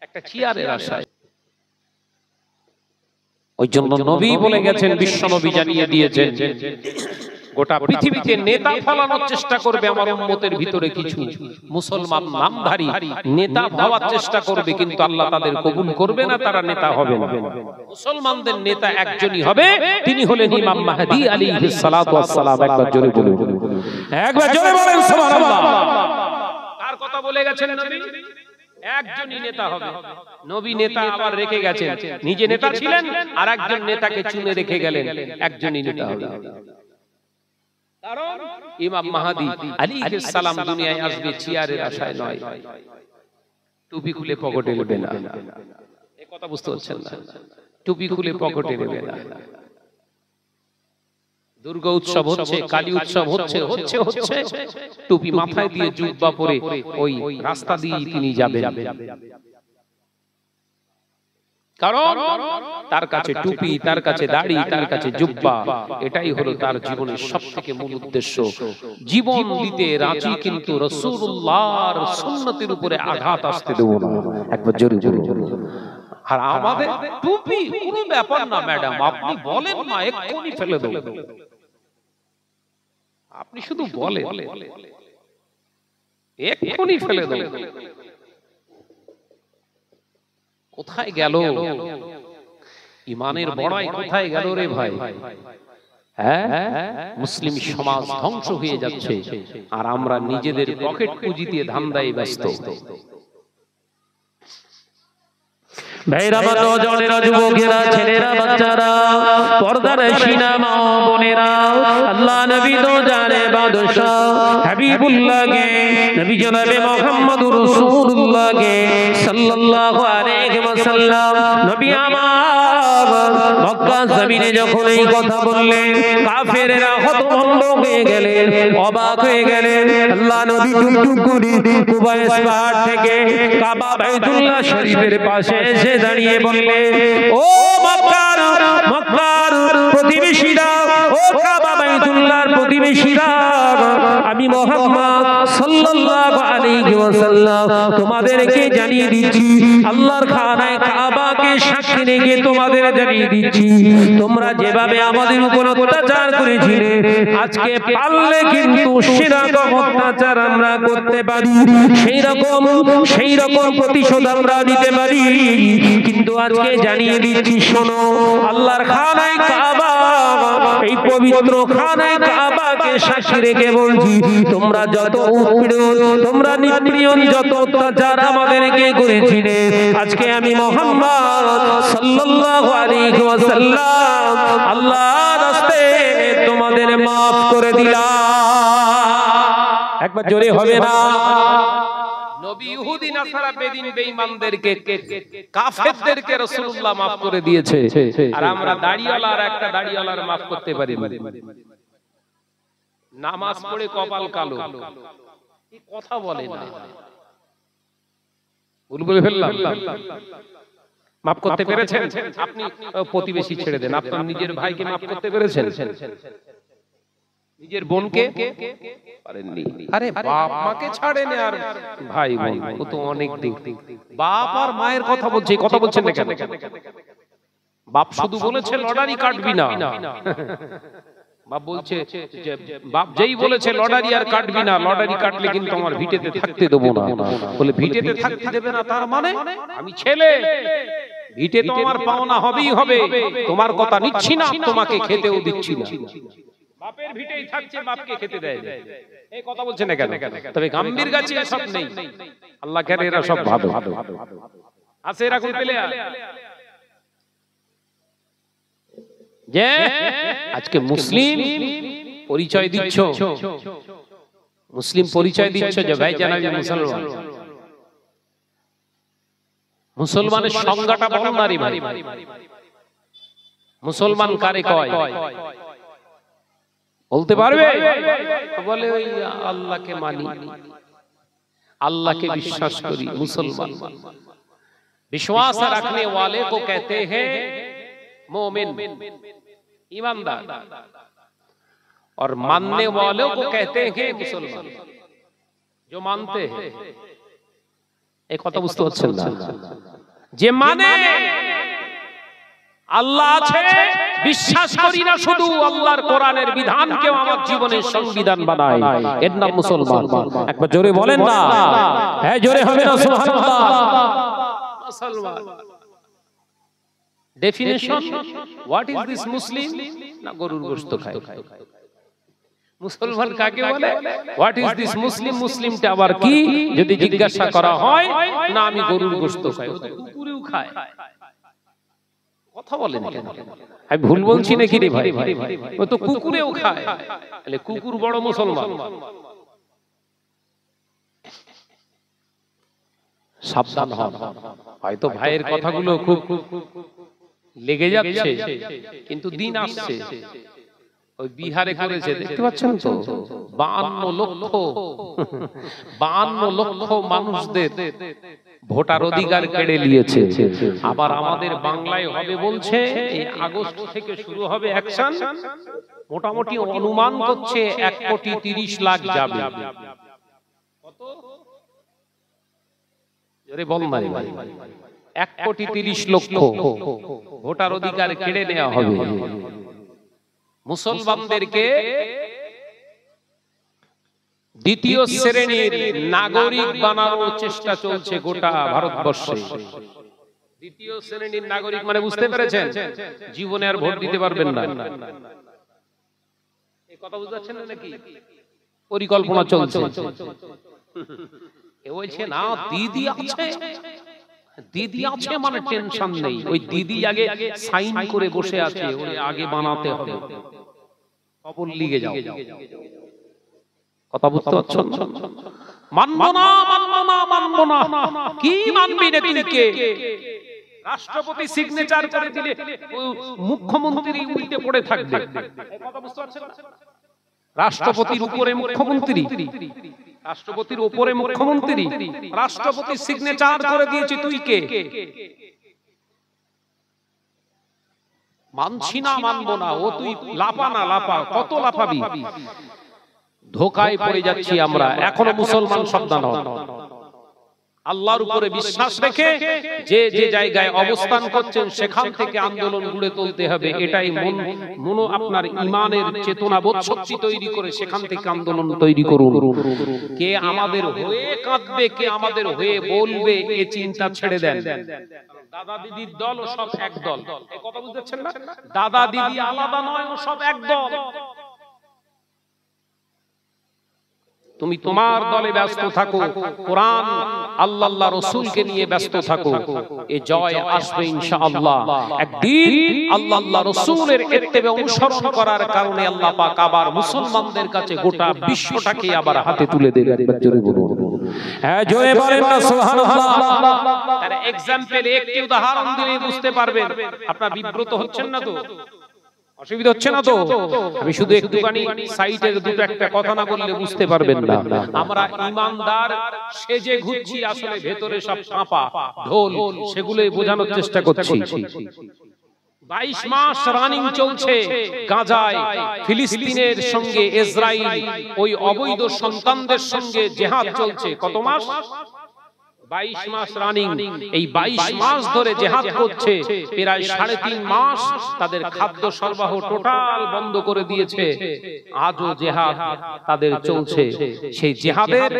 একটা চেয়ারের আশায়। ওই জন্য নবী বলে গেছেন, বিশ্ব নবী জানিয়ে দিয়েছেন, গোটা পৃথিবীতে নেতা ফলানোর চেষ্টা করবে আমার উম্মতের ভিতরে কিছু মুসলমান নামধারী নেতা হওয়ার চেষ্টা করবে, কিন্তু আল্লাহ তাদের কবুল করবে না, তারা নেতা হবে না। মুসলমানদের নেতা একজনই হবে, তিনি হলেন ইমাম মাহদী আলাইহিস সালাতু ওয়াস সালাম। একবার জোরে বলুন, একবার জোরে বলেন সুবহানাল্লাহ। কার কথা বলে গেছেন নবী? একজনই নেতা হবে। নবী নেতা আবার রেখে গেছেন, নিজে নেতা ছিলেন আর একজন নেতাকে চুনে রেখে গেলেন, একজনই নেতা হবে। কারণ ইমাম মাহদী আলাইহিস সালাম দুনিয়ায় আসবে চেয়ারের আশায় নয়, টুপি খুলে পকেটে নেবে না। এই কথা বুঝতে পারছেন না? টুপি খুলে পকেটে নেবে না। দুর্গা উৎসব হচ্ছে, কালী উৎসব হচ্ছে, টুপি মাথায় দিয়ে জুব্বা পরে ওই রাস্তা দিয়ে তিনি যাবেন। কারণ তার কাছে টুপি, তার কাছে দাড়ি, তার কাছে জুব্বা, এটাই হলো তার জীবনের সবথেকে মূল উদ্দেশ্য। জীবন দিতে রাজি, কিন্তু রাসূলুল্লাহর সুন্নতের উপরে আঘাত আসতে দেব না। একবার জোরে জোরে। আর আমাদের টুপি কোনো ব্যাপার না ম্যাডাম, আপনি বলেন না, এক্ষুনি ফেলে দেব। আপনি শুধু বলেন, এক্ষুনি ফেলে দেব। কোথায় গেল ইমানের বড়াই, কোথায় গেল রে ভাই? মুসলিম সমাজ ধ্বংস হয়ে যাচ্ছে, আর আমরা নিজেদের পকেট পুঁজি দিয়ে ধান্দায় ব্যস্ত। ভাইরা, নওজওয়ানেরা, যুবকেরা, ছেলেরা, বাচ্চারা, পর্দার শিনা মা ও বোনেরা, আল্লাহ নবী তো জানে বাদশা হাবিবুল্লাহকে, নবী জনাবে মুহাম্মদুর রাসূলুল্লাহকে সাল্লাল্লাহু আলাইহি ওয়াসাল্লাম, নবী আমার মক্কা জমিনে যখন এই কথা বললেন, কাফেররা হতভম্ব হয়ে গেলেন, অবাক হয়ে গেলেন। আল্লাহ নবী টুকটুক করে কুবাইস পাহাড় থেকে কাবা বাইতুল্লাহ শরীফের পাশে এসে দাঁড়িয়ে বললেন, ও মক্কার প্রতিবেশীরা, ও কাবা বাইতুল্লাহর প্রতিবেশীরা, আমি মুহাম্মদ সাল্লাল্লাহু আলাইহি ওয়াসাল্লাম তোমাদেরকে জানিয়ে দিচ্ছি, আল্লাহর খানায় কাবাকে সাক্ষী রেখে তোমাদের জানিয়ে দিচ্ছি, তোমরা যেভাবে আমাদের উপর অত্যাচার করেছিলে, আজকে পারলে কিন্তু সেরকম অত্যাচার আমরা করতে পারি, সেই রকম প্রতিশোধ আমরা নিতে পারি। কিন্তু আজকে জানিয়ে দিচ্ছি, শোনো, আল্লাহর খানায় কাবা, এই পবিত্র খানায় কাবাকে সাক্ষী রেখে বলছি, তোমরা যত উৎপীড়ন, তোমরা নিপীড়ন, যত অত্যাচার আমাদেরকে করেছিলে, আজকে আমি মুহাম্মদ সাল্লাল্লাহু আলাইহি ওয়াসাল্লাম আল্লাহর রাস্তায় তোমাদের maaf করে দিলাম। একবার জোরে হবে না? নবী ইহুদি নাসারা বেদিন বেঈমানদেরকে, কাফেরদেরকে রাসূলুল্লাহ maaf করে দিয়েছে, আর আমরা দাড়িওয়ালা আর একটা দাড়িওয়ালার maaf করতে পারি না। নামাজ পড়ে কপাল কালো, এই কথা বলে না, ভুল বলে ফেললাম। maaf করতে পেরেছেন আপনি? প্রতিবেশী ছেড়ে দেন, আপনার নিজের ভাইকে maaf করতে পেরেছেন? নিজের বোনকে পারেননি। আরে বাপ মাকে ছাড়েন, আর ভাই বোন ও তো অনেক দিক। বাপ আর মায়ের কথা বলছে, কথা বলছেন না কেন? বাপ শুধু বলেছে লটারি কাটবি না, বাপ বলছে যে, বাপ যেই বলেছে লটারি আর কাটবি না, লটারি কাটলে কিন্তু আমার ভিটেতে থাকতে দেবো না। বলে ভিটেতে থাকতে দেবে না, তার মানে আমি ছেলে, ভিটে তো আমার পাওনা হবেই হবে, তোমার কথা নিচ্ছি না, তোমাকে খেতেও দিচ্ছি না। বাপের ভিটেই থাকছে, বাপকে খেতে দেয় না, এই কথা বলছে না কেন? তবে গাম্ভীর গাছে সব নেই, আল্লাহ কেন এরা সব ভালো আছে, এরকম পেলে যে আজকে মুসলিম পরিচয় দিচ্ছ, মুসলিম পরিচয় দিচ্ছ যে ভাই জানাবি মুসলমান। মুসলমানের সংজ্ঞাটা বলো না রে ভাই, মুসলমান কারে কয় বলতে পারবে? বলে ওই আল্লাহকে মানি, আল্লাহকে বিশ্বাস করি, মুসলমান। विश्वास रखने वाले को कहते हैं मोमिन, ईमानदार, और मानने वालों को कहते हैं मुसलमान, जो मानते हैं। एक কথা বুঝতে পারছেন না? যে মানে আল্লাহ আছে, বিশ্বাস করি না শুধু আল্লাহর কোরআনের বিধানকেও আমার জীবনের সংবিধান বানায়, এর নাম মুসলমান। একবার জোরে বলেন না, হ্যাঁ জোরে হবে না? সুবহানাল্লাহ। মুসলমান ডেফিনিশন, হোয়াট ইজ দিস মুসলিম? না গরুর গোশত খায়। মুসলমান কাকে বলে? হোয়াট ইজ দিস মুসলিম? মুসলিমটা আবার কি যদি জিজ্ঞাসা করা হয়, না আমি গরুর গোশত খাই, কুকুরও খায়। কথা বলেন কেন? আমি ভুল বলছি নাকি রে ভাই? ও তো কুকুরেও খায়, তাহলে কুকুর বড় মুসলমান। সাবধান হন, হয়তো ভাইয়ের কথাগুলো খুব লেগে যাচ্ছে, কিন্তু দিন আসছে। ওই বিহারে করেছে, দেখতে পাচ্ছেন তো, 52 লক্ষ মানুষদের ভোটার অধিকার কেড়ে নিয়েছে। আবার আমাদের বাংলায় হবে বলছে, এই আগস্ট থেকে শুরু হবে অ্যাকশন। মোটামুটি অনুমান করছে 1,30,00,000 যাবে। কত জোরে বল না ভাই? 1,30,00,000 ভোটার অধিকার কেড়ে নেওয়া হবে। মুসলমানদেরকে দ্বিতীয় শ্রেণীর নাগরিক বানানোর চেষ্টা চলছে গোটা ভারতবর্ষে। দ্বিতীয় শ্রেণীর নাগরিক মানে বুঝতে পেরেছেন? জীবনে আর ভোট দিতে পারবেন না, এই কথা বুঝতে পারছেন নাকি? পরিকল্পনা চলছে। এ বলছে না দিদি আছে, দিদি আছে মানে টেনশন নেই। ওই দিদি আগে সাইন করে বসে আছে, ওই আগে বানাতে হবে। খবর লিগে যাও। কথা বুঝতে পারছো? মানবো না, মানবো না, মানবো না। কি মানবি রে তুই? কে? রাষ্ট্রপতি সিগনেচার করে দিলে মুখ্যমন্ত্রী উল্টে পড়ে থাকবে। এই কথা বুঝতে পারছেন? রাষ্ট্রপতির উপরে মুখ্যমন্ত্রী, রাষ্ট্রপতির উপরে মুখ্যমন্ত্রী, রাষ্ট্রপতি সিগনেচার করে দিয়েছে, তুই কে? মানছি না, মানবো না। ও তুই লাফা না, লাফা। কত লাফাবি? ধোকায় পড়ে যাচ্ছি আমরা। এখনো মুসলমান সাবধান হন। আল্লাহর উপরে বিশ্বাস রেখে যে যে জায়গায় অবস্থান করছেন সেখান থেকে আন্দোলন গড়ে তুলতে হবে। এটাই মন আপনার ইমানের চেতনা বোধ শক্তি তৈরি করে সেখান থেকে আন্দোলন তৈরি করুন। কে আমাদের হয়ে কাঁদবে, কে আমাদের হয়ে বলবে, এই চিন্তা ছেড়ে দেন। দাদা দিদির দল ও সব এক দল। এই কথা বুঝতে পারছেন না? দাদা দিদি আলাদা নয়, ও সব এক দল। তুমি তোমার দলে ব্যস্ত থাকো, কোরআন আল্লাহ রাসূলকে নিয়ে ব্যস্ত থাকো। এই জয় আসবে ইনশাআল্লাহ। একদিন আল্লাহ রাসূলের ইত্তেবা অনুসরণ করার কারণে আল্লাহ পাক আবার মুসলমানদের কাছে গোটা বিশ্বটাকে আবার হাতে তুলে দেবে। একবার জোরে বলুন, হ্যাঁ জোরে বলেন না সুবহানাল্লাহ। তার एग्जांपल একটি উদাহরণ দিলে বুঝতে পারবেন। আপনারা বিব্রত হচ্ছেন না তো? অসুবিধা হচ্ছে না তো? আমি শুধু একটুখানি সাইডের দুটো একটা কথা না বললে বুঝতে পারবেন না। আমরা ইমানদার সেজে ঘুরছি, আসলে ভেতরে সব কাঁপা ঢোল, সেগুলোই বোঝানোর চেষ্টা করছি। 22 মাস রানিং চলছে গাজায়, ফিলিস্তিনের সঙ্গে ইসরাইল ওই অবৈধ সন্তানদের সঙ্গে জিহাদ চলছে। কত মাস? 22 মাস রানিং। এই 22 মাস ধরে জিহাদ করছে। প্রায় 3.5 মাস তাদের খাদ্য সরবরাহ টোটাল বন্ধ করে দিয়েছে। আজও জিহাদ তাদের চলছে। সেই জিহাদের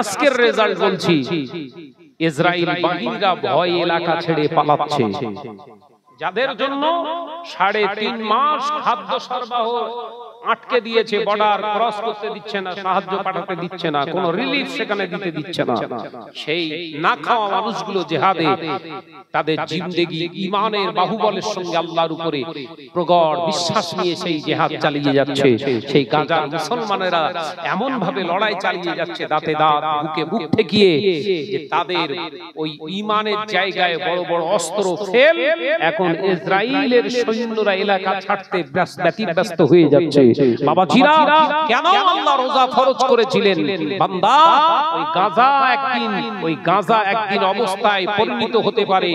আজকের রেজাল্ট বলছি, ইসরাইল বাহিনীরা ভয় এলাকা ছেড়ে পালাচ্ছে। যাদের জন্য 3.5 মাস খাদ্য সরবরাহ আটকে দিয়েছে, বর্ডার ক্রস করতে দিচ্ছে না, সাহায্য পাঠাতে দিচ্ছে না, কোনো রিলিফ সেখানে দিতে দিচ্ছে না, সেই না খাওয়া মানুষগুলো জিহাদে তাদের জিন্দেগি ঈমানের বাহুবলের সঙ্গে আল্লাহর উপরে প্রগাঢ় বিশ্বাস নিয়ে সেই জিহাদ চালিয়ে যাচ্ছে। সেই গাজার মুসলমানেরা এমন ভাবে লড়াই চালিয়ে যাচ্ছে, দাঁতে দাঁত বুকে বুক ঠেকিয়ে, যে তাদের ওই ঈমানের জায়গায় বড় বড় অস্ত্র ফেল এখন ইসরাইলের সৈন্যরা এলাকা ছাড়তে ব্যতিব্যস্ত হয়ে যাচ্ছে। বাবাজিরা, কেন আল্লাহ রোজা ফরজ করেছিলেন? বান্দা, ওই গাজা একদিন অবস্থায় পরিণত হতে পারে,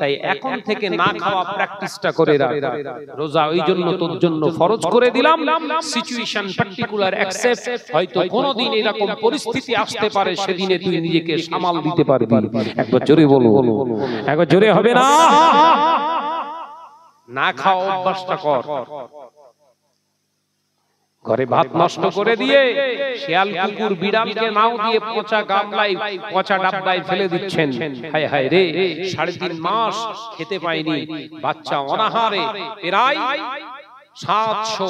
তাই এখন থেকে না খাওয়া প্র্যাকটিসটা করে রাখ। রোজা ওই জন্য তোর জন্য ফরজ করে দিলাম। সিচুয়েশন পার্টিকুলার অ্যাকসেপ্ট, হয়তো কোনদিন এরকম পরিস্থিতি আসতে পারে, সেদিনে তুই নিজেকে সামাল দিতে পারবি। একবার জোরে বলো, একবার জোরে হবে না? না খাওয়া অভ্যাসটা কর। ঘরে ভাত নষ্ট করে দিয়ে শিয়াল কুকুর বিড়ালকে নাও দিয়ে পচা গামলায় পচা ডাব্বায় ফেলে দিচ্ছেন। হায় হায় রে, 3.5 মাস খেতে পায়নি বাচ্চা, অনাহারে প্রায় 700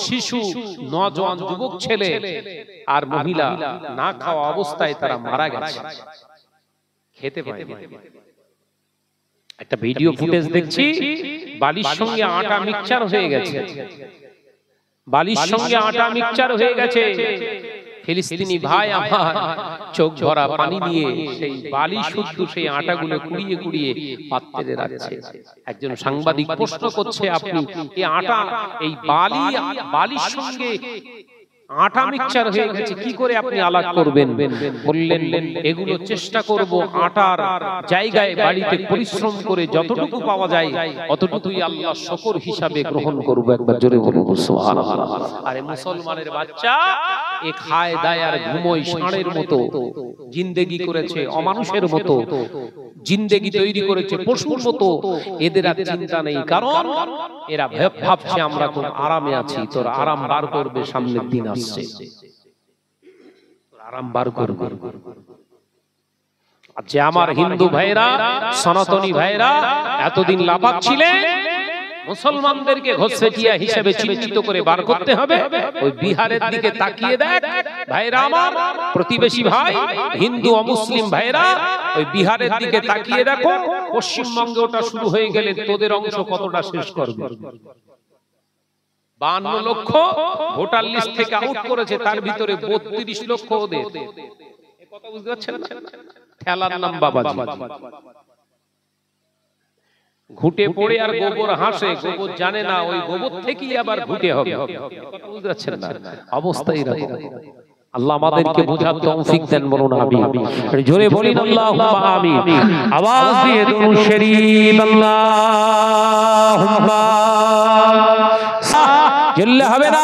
শিশু, নওজোয়ান যুবক ছেলে আর মহিলা না খাওয়া অবস্থায় তারা মারা গেছে, খেতে পায়নি। একটা ভিডিও ফুটেজ দেখছি, বালির সঙ্গে আটা মিক্সচার হয়ে গেছে, বালির সঙ্গে আটা মিক্সচার হয়ে গেছে। ফিলিস্তিনি ভাই আমার চোখ ভরা পানি নিয়ে সেই বালি শুদ্ধ সেই আটাগুলো কুড়িয়ে কুড়িয়ে পাত্রে রাখছে। একজন সাংবাদিক প্রশ্ন করছে, আপনি এই আটা, এই বালির সঙ্গে আটা মিক্সচার হয়ে গেছে, কি করে আপনি আলাদা করবেন? বললেন এগুলো চেষ্টা করব আটার জায়গায় বাড়িতে পরিশ্রম করে যতটুকু পাওয়া যায় অতটুকুই আল্লাহ শুকর হিসাবে গ্রহণ করব। একবার জোরে বলুন সুবহানাল্লাহ। আরে মুসলমানের বাচ্চা এ খায় দায় আর ঘুমোয় ষাঁড়ের মতো জিন্দেগি করেছে, অমানুষের মতো জিন্দেগি তৈরি করেছে, পশুর মতো। এদের আর চিন্তা নেই, কারণ এরা ভাবছে আমরা খুব আরামে আছি। তোর আরাম বার করবে, সামনের দিন আসছে, আরাম বার করবে। আচ্ছা আমার হিন্দু ভাইরা, সনাতনী ভাইরা, এতদিন লাফাচ্ছিলেন, মুসলমানদেরকে ঘোষেটিয়া হিসেবে চিহ্নিত করে বার করতে হবে। ওই বিহারের দিকে তাকিয়ে দেখ ভাইরা আমার, প্রতিবেশী ভাই হিন্দু অমুসলিম ভাইরা, ওই বিহারের দিকে তাকিয়ে দেখো। পশ্চিমবঙ্গে ওটা শুরু হয়ে গেলে তোদের অংশ কতটা শেষ করবে? 52 লক্ষ ভোটার লিস্ট থেকে আউট করেছে, তার ভিতরে 32 লক্ষ ওদের। এই কথা বুঝতে পারছেন না? ঠেলার নাম বাবাজি। ঘুটে পড়ে আর গোবর হাসে, গোবর জানে না ওই গোবর থেকেই আবার ঘুটে হবে। কথা বুঝতে পারছেন না? অবস্থাই এরকম। আল্লাহ আমাদেরকে বোঝার তৌফিক দেন, বলুন আমিন। জোরে বলেন আল্লাহুম্মা আমিন। আওয়াজ দিয়ে দুরূদ শরীফ আল্লাহুম্মা জল্লে হবে না।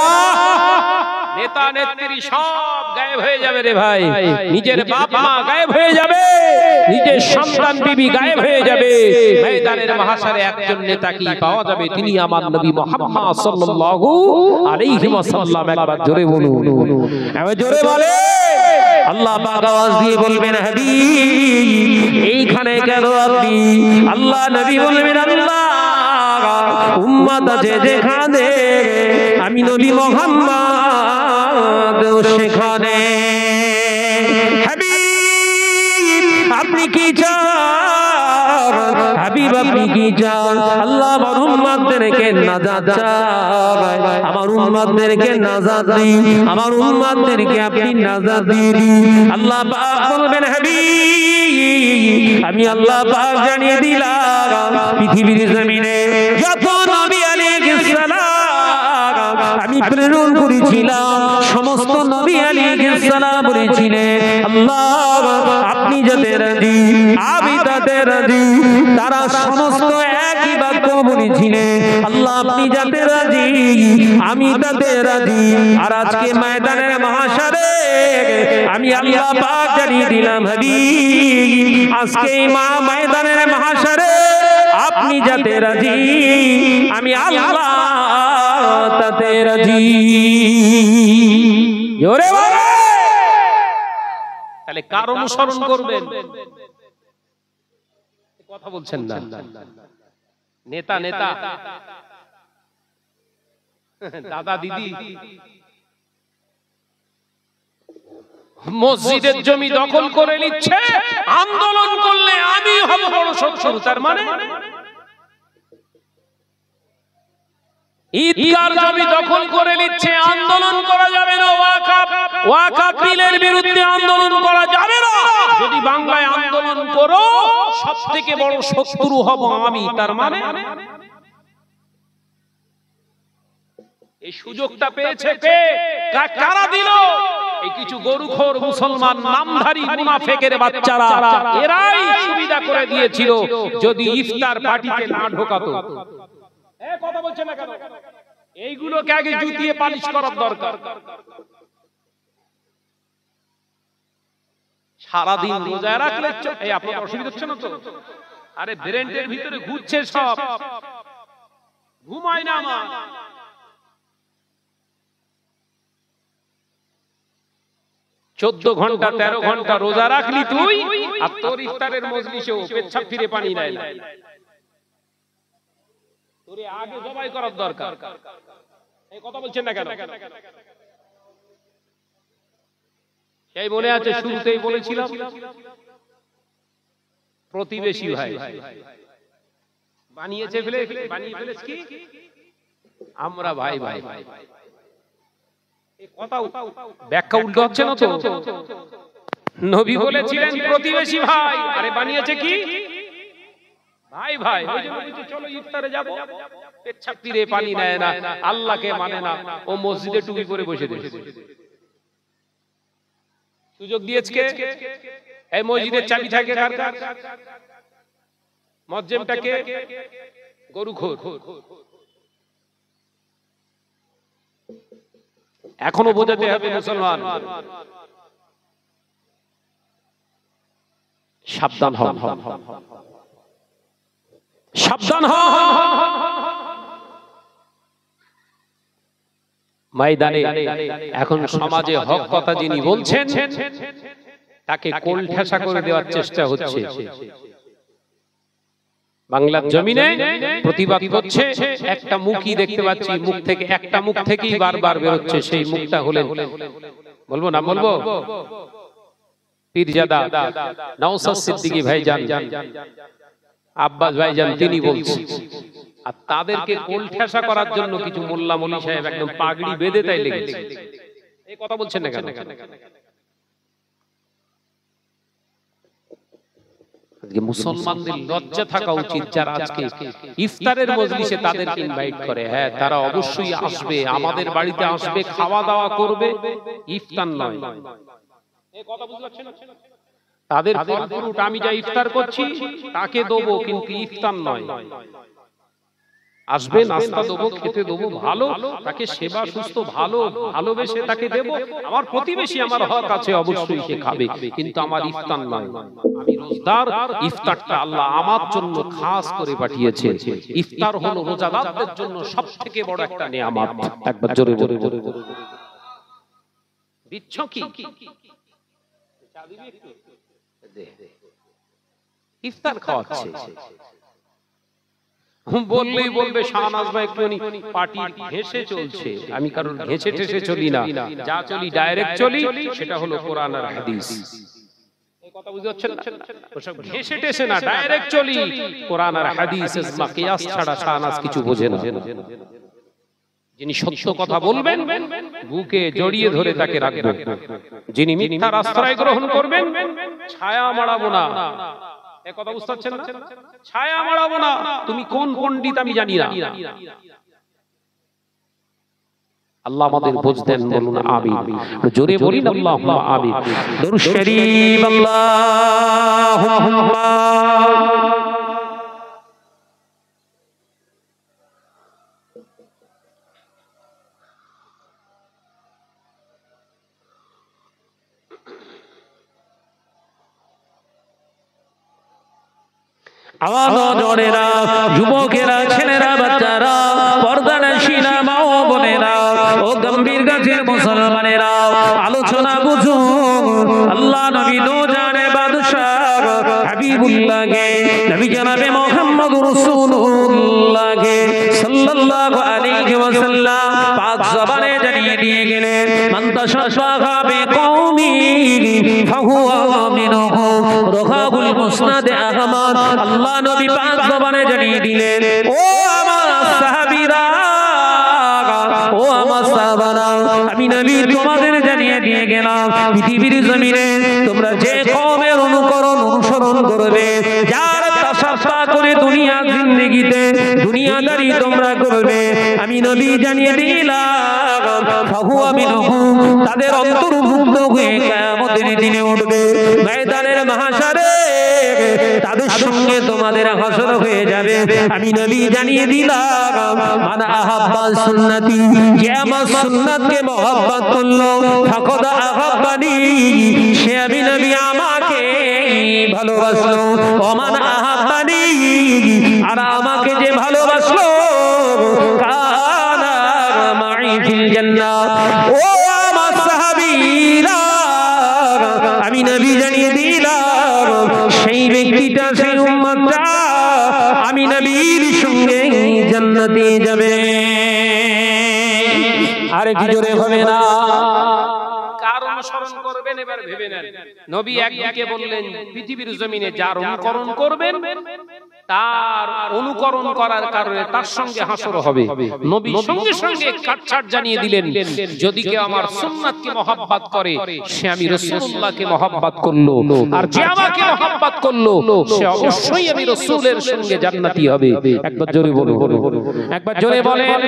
নেতা নেত্রী সব গায়েব হয়ে যাবে রে ভাই, নিজের বাপ মা গায়েব হয়ে যাবে, নিজের সন্তান বিবি গায়েব হয়ে যাবে। ময়দানের মাহশারে একজন নেতা কি পাওয়া যাবে, তিনি আমার নবী মুহাম্মদ সাল্লাল্লাহু আলাইহি ওয়াসাল্লাম। একবার জোরে বলুন, এবার জোরে বলে। আল্লাহ পাক আওয়াজ দিয়ে বলবেন হাবিব এইখানে কেন আপনি? আল্লাহ নবী বলবেন আল্লাহ উম্মত আছে যেখানে আমি নবী মুহাম্মদ সেখানে। হাবিব আপনি কি চান? হাবিব আপনি কি চান? আল্লাহ আমার উম্মতদেরকে নাজাত চায়, আমার উম্মতদেরকে নাজাত দিন, আমার উম্মতদেরকে আপনি নাজাত দিন। আল্লাহ পাক বলবেন হাবিব আমি আল্লাহ পাক জানিয়ে দিলাম পৃথিবীর জমিনে যত নবী আলাইহিস সালাম আমি প্রেরণ করেছিলাম, সমস্ত নবী আলাইহিস সালাম বলেছিলেন আল্লাহ আপনি যাদের রাজি আমি তাদের রাজি। তারা সমস্ত একই বাক্য বলেছিলেন আল্লাহ আপনি যাদের রাজি আমি তাদের রাজি। আর আজকে ময়দানের মাহশারে আমি আল্লাহ পাক জানিয়ে দিলাম হাবিব আজকে ময়দানের মাহশারে আপনি যাতে রাজি আমি আল্লাহ তাতে রাজি। জোরে বলে। তাহলে কার অনুসরণ করবেন? কথা বলছেন না। নেতা নেতা দাদা দিদি মসজিদের জমি দখল করে নিচ্ছে, আন্দোলন করলে আমি হব বড় শত্রু। তার মানে ঈদগার জমি দখল করে নিচ্ছে, আন্দোলন করা যাবে না। ওয়াকাফ বিলের বিরুদ্ধে আন্দোলন করা যাবে না। যদি বাংলায় আন্দোলন করো সবথেকে বড় শত্রু হব আমি। তার মানে এই সুযোগটা পেয়েছে কে? কারা দিল? এই কিছু গরুখোর মুসলমান নামধারী মুনাফিকের বাচ্চারা, এরাই সুবিধা করে দিয়েছিল যদি ইফতার পার্টিতে না ঢোকাতো। কথা বলছে না কেন? এইগুলোকে আগে জুতিয়ে পালিশ করার দরকার। সারাদিন রোজা রাখলে এই আপনার অসুবিধা হচ্ছে না তো? আরে ব্রেনের ভিতরে ঘুরছে সব, ঘুমায় না আমার। চোদ্দ ঘন্টা 13 ঘন্টা রোজা রাখলি তুই, আর তোর ইফতারের মজলিসেও পেচ্ছাপ ফিরে পানি নাই। তোরে আগে জবাই করার দরকার। এই কথা বলছেন না কেন? সেই মনে আছে শুরুতেই বলেছিলাম প্রতিবেশী ভাই বানিয়ে ফেলেছে কি আমরা ভাই ভাই। কথা ব্যাখ্যা উল্টো হচ্ছে না তো? নবী বলেছিলেন প্রতিবেশী ভাই, আরে বানিয়েছে কি ভাই ভাই ওই যে বলছে চলো ইফতারে যাব, পেচ্ছাপ ফিরে পানি নেয় না, আল্লাহকে মানে না, ও মসজিদে টুপি পরে বসে দিয়েছে। সুযোগ দিয়েছে কে? এই মসজিদের চাবি থাকে কার কার? মুয়াজ্জিমটা কে? গরুখোর। এখনো বোঝাতে হবে মুসলমান, সাবধান হন, সাবধান হন। ময়দানে এখন সমাজে হক কথা যিনি বলছেন তাকে কোল ঠেসা করে দেওয়ার চেষ্টা হচ্ছে। বাংলার জমিনে প্রতিবাদ করছে, একটা মুখই দেখতে পাচ্ছি, মুখ থেকে একটা মুখ থেকেই বারবার বেরোচ্ছে, সেই মুখটা হলেন, বলবো না বলবো, পীরজাদা নওশাদ সিদ্দিকী ভাইজান, আব্বাস ভাইজান, তিনি বলছেন। আর তাদেরকে কোল ঠেসা করার জন্য কিছু মোল্লা মৌলী সাহেব একদম পাগড়ি বেঁধে তাই লেগেছে। এই কথা বলছেন না কেন? আজকে মুসলমানদের লজ্জা থাকা উচিত, যারা আজকে ইফতারের মজলিসে তাদেরকে ইনভাইট করে। হ্যাঁ, তারা অবশ্যই আসবে, আমাদের বাড়িতে আসবে, খাওয়া দাওয়া করবে, ইফতার নয়। এই কথা বুঝতে পারছেন? তাদের ফল ফ্রুট আমি যা ইফতার করছি তাকে দেবো, কিন্তু ইফতার নয়। আসবে, নাস্তা দেবো, খেতে দেবো, ভালো তাকে সেবা সুস্থ ভালো ভালোবেসে তাকে দেবো। আমার প্রতিবেশী, আমার হক আছে, অবশ্যই সে খাবে, কিন্তু আমার ইফতার নয়। আমি রোজাদার, ইফতারটা আল্লাহ আমার জন্য খাস করে পাঠিয়েছে। ইফতার হলো রোজাদারদের জন্য সবথেকে বড় একটা নিয়ামত। একবার জোরে জোরে জোরে দিচ্ছ কি? ইফতার খাওয়াচ্ছে, বললেই বলবে শাহনাজ ভাই একটুখানি পার্টি ঘেঁষে চলছে। আমি কারোর ঘেঁষে ঠেসে চলি না, যা চলি ডাইরেক্ট চলি, সেটা হলো কোরআন আর হাদিস। এই কথা বুঝতে পারছেন না? ওসব ঘেঁষে ঠেসে না, ডাইরেক্ট চলি কোরআন আর হাদিস, ইজমা কিয়াস ছাড়া শাহনাজ কিছু বোঝে না। যিনি সত্য কথা বলবেন বুকে জড়িয়ে ধরে তাকে রাখবেন, যিনি মিথ্যার আশ্রয় গ্রহণ করবেন ছায়া মাড়াবো না। এই কথা বুঝতে পারছেন না? ছায়া মাড়াবো না। তুমি কোন পণ্ডিত আমি জানি না। আল্লাহ আমাদের বুঝ দেন, বলুন আমিন। জোরে বলি না আল্লাহুম্মা আমিন। দরুদ শরীফ আল্লাহুম্মা আওয়াজ জোরেরা, যুবকেরা, ছেলেরা, বাচ্চারা, পর্দানশীনা মা ও বোনেরা, ও গম্ভীর গাছের মুসলমানেরা, আলোচনা বুঝুন। আল্লাহ নবী দোজানে বাদশাহ হাবিবুল্লাহকে, নবী জনাবে মুহাম্মদুর রাসূলুল্লাহকে সাল্লাল্লাহু আলাইহি ওয়াসাল্লাম পাক জবানে জানিয়ে দিয়ে গেলেন, মান তাশাব্বাহা বিকওমি ফাহুয়া মিনহুম। রাখাবুল মুসনাদ আহমদ। আল্লাহ নবী পাক জবানে জানিয়ে দিলেন, ও আমার সাহাবীরা, ও আমার সাহাবারা, আমি নবী তোমাদের জানিয়ে দিয়ে গেলাম, পৃথিবীর জমিনে তোমরা যে কওমের অনুসরণ করবে, যার তাসাফা করে দুনিয়া জিন্দেগিতে দুনিয়াদারি তোমরা করবে, আমি নবী জানিয়ে দিলাম ফাহুয়া মিনহুম, তাদের অন্তর্ভুক্ত হয়ে কিয়ামতের দিনে উঠবে। ময়দানের মাহশারে তাদের সঙ্গে তোমাদের হাসর হয়ে যাবে। আমি নবী জানিয়ে দিলাম, মান আহাব্বা সুন্নতি, যে আমার সুন্নাতকে মহব্বত করলো, ফাকাদ আহাব্বানি, সে আমি নবী আমাকে ভালোবাসলো। ওমান আহাব্বানি, আর আমাকে যে ভালোবাসলো, কানা মাই ফিল জান্নাহ। ও আমার সাহাবীরা, আমি নবী জানিয়ে দিলাম, সেই ব্যক্তিটা, সেই উম্মতটা আমি নবীর সঙ্গে জান্নাতে যাবে। আরে কি জোরে হবে না? কার অনুসরণ করবেন এবার ভেবে নেন। নবী একদিকে বললেন পৃথিবীর জমিনে যার অনুকরণ করবেন তার অনুকরণ করার কারণে তার সঙ্গে হাসর হবে। নবী সঙ্গে সঙ্গে কাটছাট জানিয়ে দিলেন, যদি কেউ আমার সুন্নাতকে মহব্বত করে সে আমি রাসূলুল্লাহকে মহব্বত করলো, আর যে আমাকে মহব্বত করলো সে অবশ্যই আমি রাসূলের সঙ্গে জান্নাতি হবে। একবার জোরে বলুন, একবার জোরে বলেন।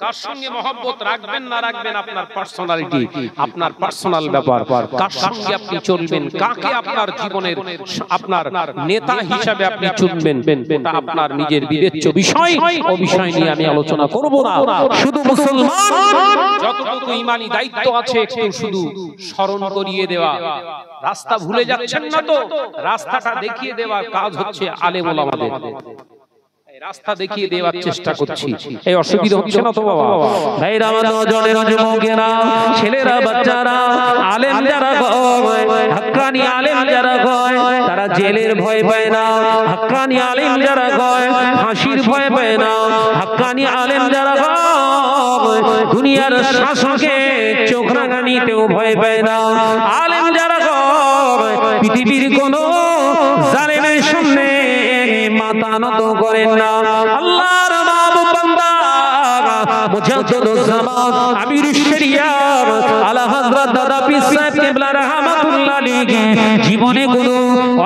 কার সঙ্গে মহব্বত রাখবেন না রাখবেন আপনার পার্সোনালিটি, আপনার পার্সোনাল ব্যাপার। কার সঙ্গে আপনি চলবেন, কাকে আপনার জীবনের আপনার নেতা হিসাবে আপনি চুনবেন, এটা আপনার নিজের বিবেচ্য বিষয়। ও বিষয় নিয়ে আমি আলোচনা করব না। শুধু মুসলমান যতটুকু ঈমানি দায়িত্ব আছে একটু শুধু স্মরণ করিয়ে দেওয়া। রাস্তা ভুলে যাচ্ছেন না তো? রাস্তাটা দেখিয়ে দেওয়ার কাজ হচ্ছে আলেম ওলামাদের। রাস্তা দেখিয়ে দেওয়ার চেষ্টা করছি। এই অসুবিধা হচ্ছে না তো বাবা? ভাইরা, আমার নজনের যুবকেরা, ছেলেরা, বাচ্চারা, আলেম যারা হয়, হাক্কানি আলেম যারা হয়, তারা জেলের ভয় পায় না। হাক্কানি আলেম যারা হয়, ফাঁসির ভয় পায় না। হাক্কানি আলেম যারা হয়, দুনিয়ার শাসকে চোখ রাঙানিতেও ভয় পায় না। আলেম যারা হয়, পৃথিবীর কোন জালেমের সামনে মাথা নত করেন না। আল্লাহর মাহবুব বান্দা মুজাদ্দিদুজ জামান আমিরুশ শরিয়াত আলা হযরত দাদা পীর সাহেব কিবলা রাহমাতুল্লাহ আলাইহি জীবনে কোনো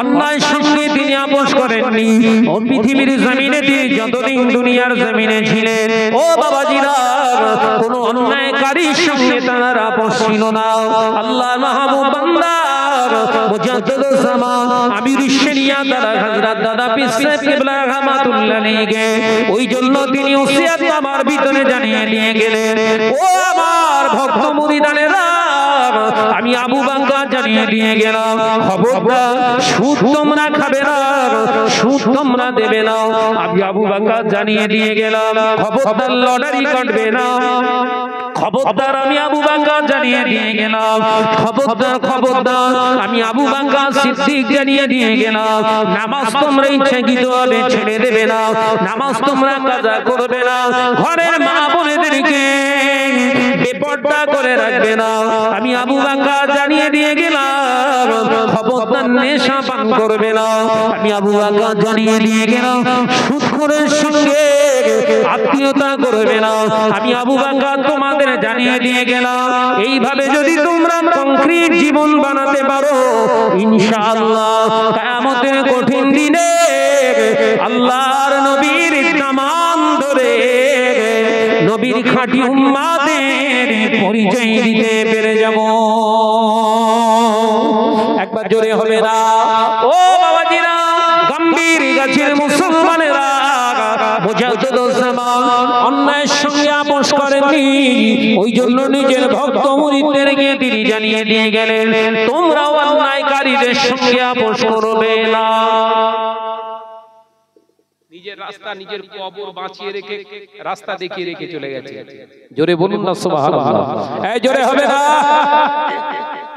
অন্যায় সঙ্গে তিনি আপোষ করেননি। ও পৃথিবীর জমিনে তিনি যতদিন দুনিয়ার জমিনে ছিলেন, ও বাবাজিরা, কোনো অন্যায়কারীর সঙ্গে তার আপোষ ছিল না। আল্লাহর মাহবুব বান্দা মুজাদ্দিদুজ জামান আমিরুশ শরিয়াত আলা হযরত দাদা পীর সাহেব কিবলা রাহমাতুল্লাহ আলাইহি ওই জন্য তিনি ওসিয়ত আমার ভিতরে জানিয়ে নিয়ে গেলেন, ও আমার ভক্ত মুরিদানেরা, আমি আবু বাঙ্গা জানিয়ে দিয়ে গেলাম, খবরদার সুদ তোমরা খাবে না, সুদ তোমরা দেবে না। আমি আবু বাঙ্গা জানিয়ে দিয়ে গেলাম, খবরদার লটারি কাটবে না। খবরদার আমি আবু বাঙ্গা জানিয়ে দিয়ে গেলাম, খবরদার খবরদার আমি আবু বাঙ্গা সিদ্দিক জানিয়ে দিয়ে গেলাম, নামাজ তোমরা ইচ্ছাকৃতভাবে ছেড়ে দেবে না, নামাজ তোমরা কাজা করবে না, ঘরের মা বোনেদেরকে বেপরদা করে রাখবে না। আমি আবু বাঙ্গা জানিয়ে দিয়ে গেলাম, খবরদার নেশা পান করবে না। আমি আবু বাঙ্গা জানিয়ে দিয়ে গেলাম, সুদখোরের সঙ্গে আত্মীয়তা করবে না। আমি আবু বাঙ্গা তোমাদের জানিয়ে দিয়ে গেলাম, এইভাবে যদি তোমরা কংক্রিট জীবন বানাতে পারো, ইনশাআল্লাহ কিয়ামতের কঠিন দিনে আল্লাহর নবীর দামান ধরে নবীর খাঁটি উম্মতের পরিচয় দিতে পেরে যাব। একবার জোরে হবে না? ও বাবাজিরা, গম্ভীর গাছের মুসলমানেরা, মুজাদ্দিদুজ জামান অন্যায়ের সঙ্গে আপোষ করেননি। ওই জন্য নিজের ভক্ত মুরিদদেরকে তিনি জানিয়ে দিয়ে গেলেন, তোমরাও অন্যায়কারীদের সঙ্গে আপোষ করবে না। নিজের রাস্তা নিজের কবর বাঁচিয়ে রেখে রাস্তা দেখিয়ে রেখে চলে গেছে। জোরে বলুন না সুবহানাল্লাহ। এই জোরে হবে না?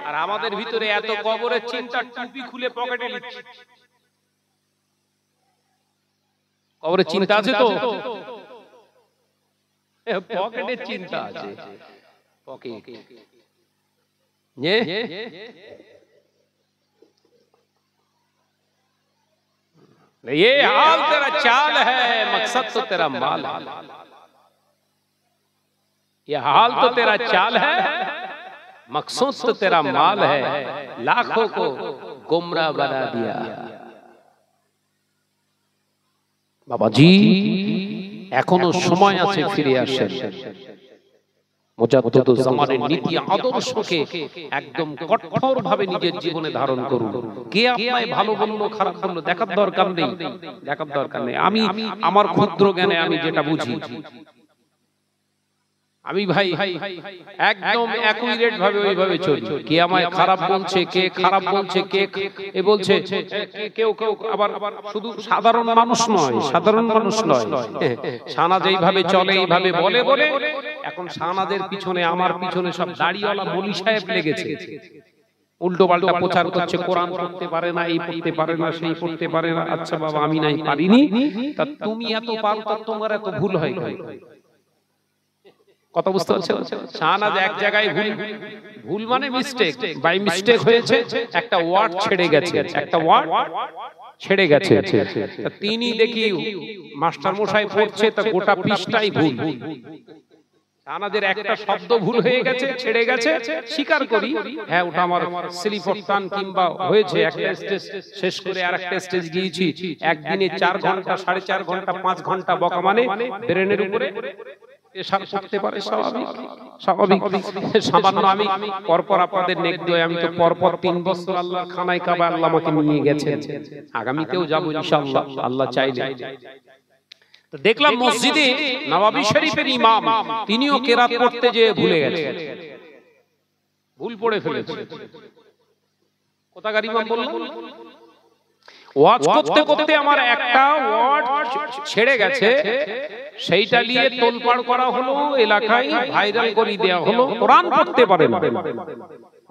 আর আমাদের ভিতরে এত কবরের চিন্তা, টুপি খুলে পকেটে নিচ্ছে। কবরের চিন্তা আছে তো? পকেটের চিন্তা আছে। পকেট ये हाल तेरा चाल है, मकसद तो तेरा माल है। ये हाल तो तेरा चाल है, मकसद तो तेरा माल है, लाखों को गुमराह बना दिया। বাবাজি, এখনো সময় আছে, ফিরে আসেন। মুজাদ্দিদুজ জামানের নীতি আদর্শকে একদম কঠোরভাবে নিজের জীবনে ধারণ করুন। কে আপনাকে ভালো বললো খারাপ বললো দেখার দরকার নেই, দেখার দরকার নেই। আমি আমার ক্ষুদ্র জ্ঞানে আমি যেটা বুঝি, আমি ভাই একদম অ্যাকুরেট ভাবে ওইভাবে চলি। কে আমায় খারাপ বলছে, কে খারাপ বলছে, কে এ বলছে, কেউ কেউ আবার শুধু সাধারণ মানুষ নয়, সাধারণ মানুষ নয়, শাহনাজ এইভাবে চলে, এইভাবে বলে বলে এখন শাহনাজের পিছনে, আমার পিছনে সব দাড়িওয়ালা মৌলী সাহেব লেগেছে। উল্টো পাল্টা প্রচার করছে, কোরআন পড়তে পারে না, এই পড়তে পারে না, সেই পড়তে পারে না। আচ্ছা বাবা, আমি নাই পারিনি, তা তুমি এত পারো, তা তোমার এত ভুল হয় কেন? কথা বুঝতে পারছেন? শাহনাজ এক জায়গায় ভুল, ভুল মানে মিস্টেক, বাই মিস্টেক হয়েছে, একটা ওয়ার্ড ছেড়ে গেছে, একটা ওয়ার্ড ছেড়ে গেছে। তিনি দেখি মাস্টার মশাই পড়ছে, তা গোটা পৃষ্ঠাই ভুল। আমাদের একটা শব্দ ভুল হয়ে গেছে, ছেড়ে গেছে, স্বীকার করি, হ্যাঁ ওটা আমার স্লিপ অফ টাং কিংবা হয়েছে। একটা স্টেজ শেষ করে আরেকটা স্টেজ গিয়েছি, একদিনে 4 ঘন্টা 4.5 ঘন্টা 5 ঘন্টা বকা মানে ব্রেনের উপরে এসব করতে পারে, স্বাভাবিক স্বাভাবিক। সামান্য আমি পরপর আপনাদের নেক দোয়, আমি তো পরপর 3 বছর আল্লাহর খানায় কাবা আল্লাহ আমাকে নিয়ে গেছেন, আগামীতেও যাব ইনশাআল্লাহ আল্লাহ চাইলে। দেখলাম মসজিদে নববী শরীফের ইমাম তিনিও কেরাত পড়তে যে ভুলে গেছেন, ভুল পড়ে ফেলেছে। কোথাকার ইমাম বললেন? ওয়াজ করতে করতে আমার একটা ওয়ার্ড ছেড়ে গেছে, সেইটা নিয়ে তোলপাড় করা হলো, এলাকায় ভাইরাল করে দেওয়া হলো, কোরআন পড়তে পারে না।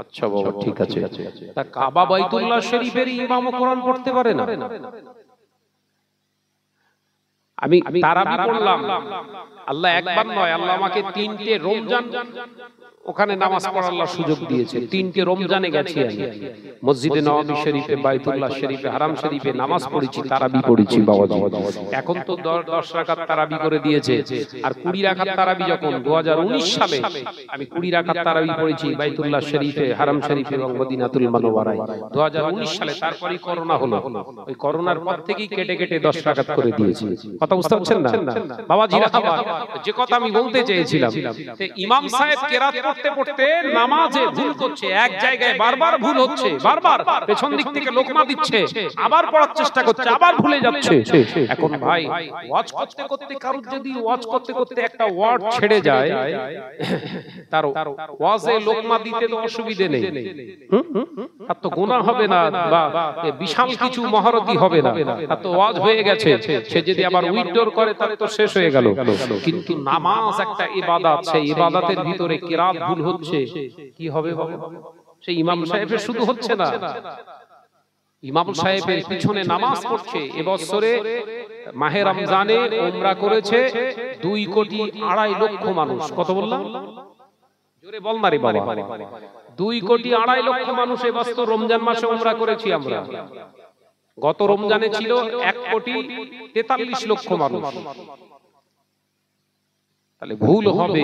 আচ্ছা বাবা ঠিক আছে, তা কাবা বাইতুল্লাহ শরীফের ইমামও কোরআন পড়তে পারে না? আমি তারাবি পড়লাম, আল্লাহ একবার নয়, আল্লাহ আমাকে 3টে রমজান ওখানে নামাজ পড়ার সুযোগ দিয়েছে। 3টে রমজানে গেছি আমি, মসজিদে নববী শরীফে, বাইতুল্লাহ শরীফে, হারাম শরীফে নামাজ পড়েছি, তারাবি পড়েছি বাবাজি। এখন তো 10 রাকাত তারাবি করে দিয়েছে, আর 20 রাকাত তারাবি যখন 2019 সালে আমি 20 রাকাত তারাবি পড়েছি বাইতুল্লাহ শরীফে, হারাম শরীফে এবং মদিনাতুল মুনাওয়ারায় 2019 সালে। তারপরেই করোনা হলো, ওই করোনার পর থেকেই কেটে কেটে 10 রাকাত করে দিয়েছি। কথা বুঝতে পারছেন না বাবাজিরা? যে কথা আমি বলতে চেয়েছিলাম, ইমাম সাহেব কেরাত পড়তে পড়তে নামাজে ভুল করছে, এক জায়গায় বারবার ভুল হচ্ছে, বারবার পেছন দিক থেকে লোকমা দিচ্ছে, আবার পড়ার চেষ্টা করছে, আবার ভুলে যাচ্ছে। এখন ভাই ওয়াজ করতে করতে কারোর যদি ওয়াজ করতে করতে একটা ওয়ার্ড ছেড়ে যায়, তার ওয়াজে লোকমা দিতে তো অসুবিধে নেই, আর তো গুনাহ হবে না বা বিশাল কিছু মহরতি হবে না, আর তো ওয়াজ হয়ে গেছে। সে যদি আবার উইথড্র করে তাহলে তো শেষ হয়ে গেল। কিন্তু নামাজ একটা ইবাদত, সেই ইবাদতের ভিতরে কিরাত ভুল হচ্ছে, কি হবে বাবা? সেই ইমাম সাহেবের শুধু হচ্ছে না, ইমাম সাহেবের পিছনে নামাজ পড়ছে। এবছরে মাহে রমজানে উমরা করেছে 2.2 কোটি মানুষ। কত বললাম? জোরে বল না রে বাবা। 2.2 কোটি মানুষ এবছর রমজান মাসে উমরা করেছি আমরা। গত রমজানে ছিল 1.43 কোটি মানুষ। তাহলে ভুল হবে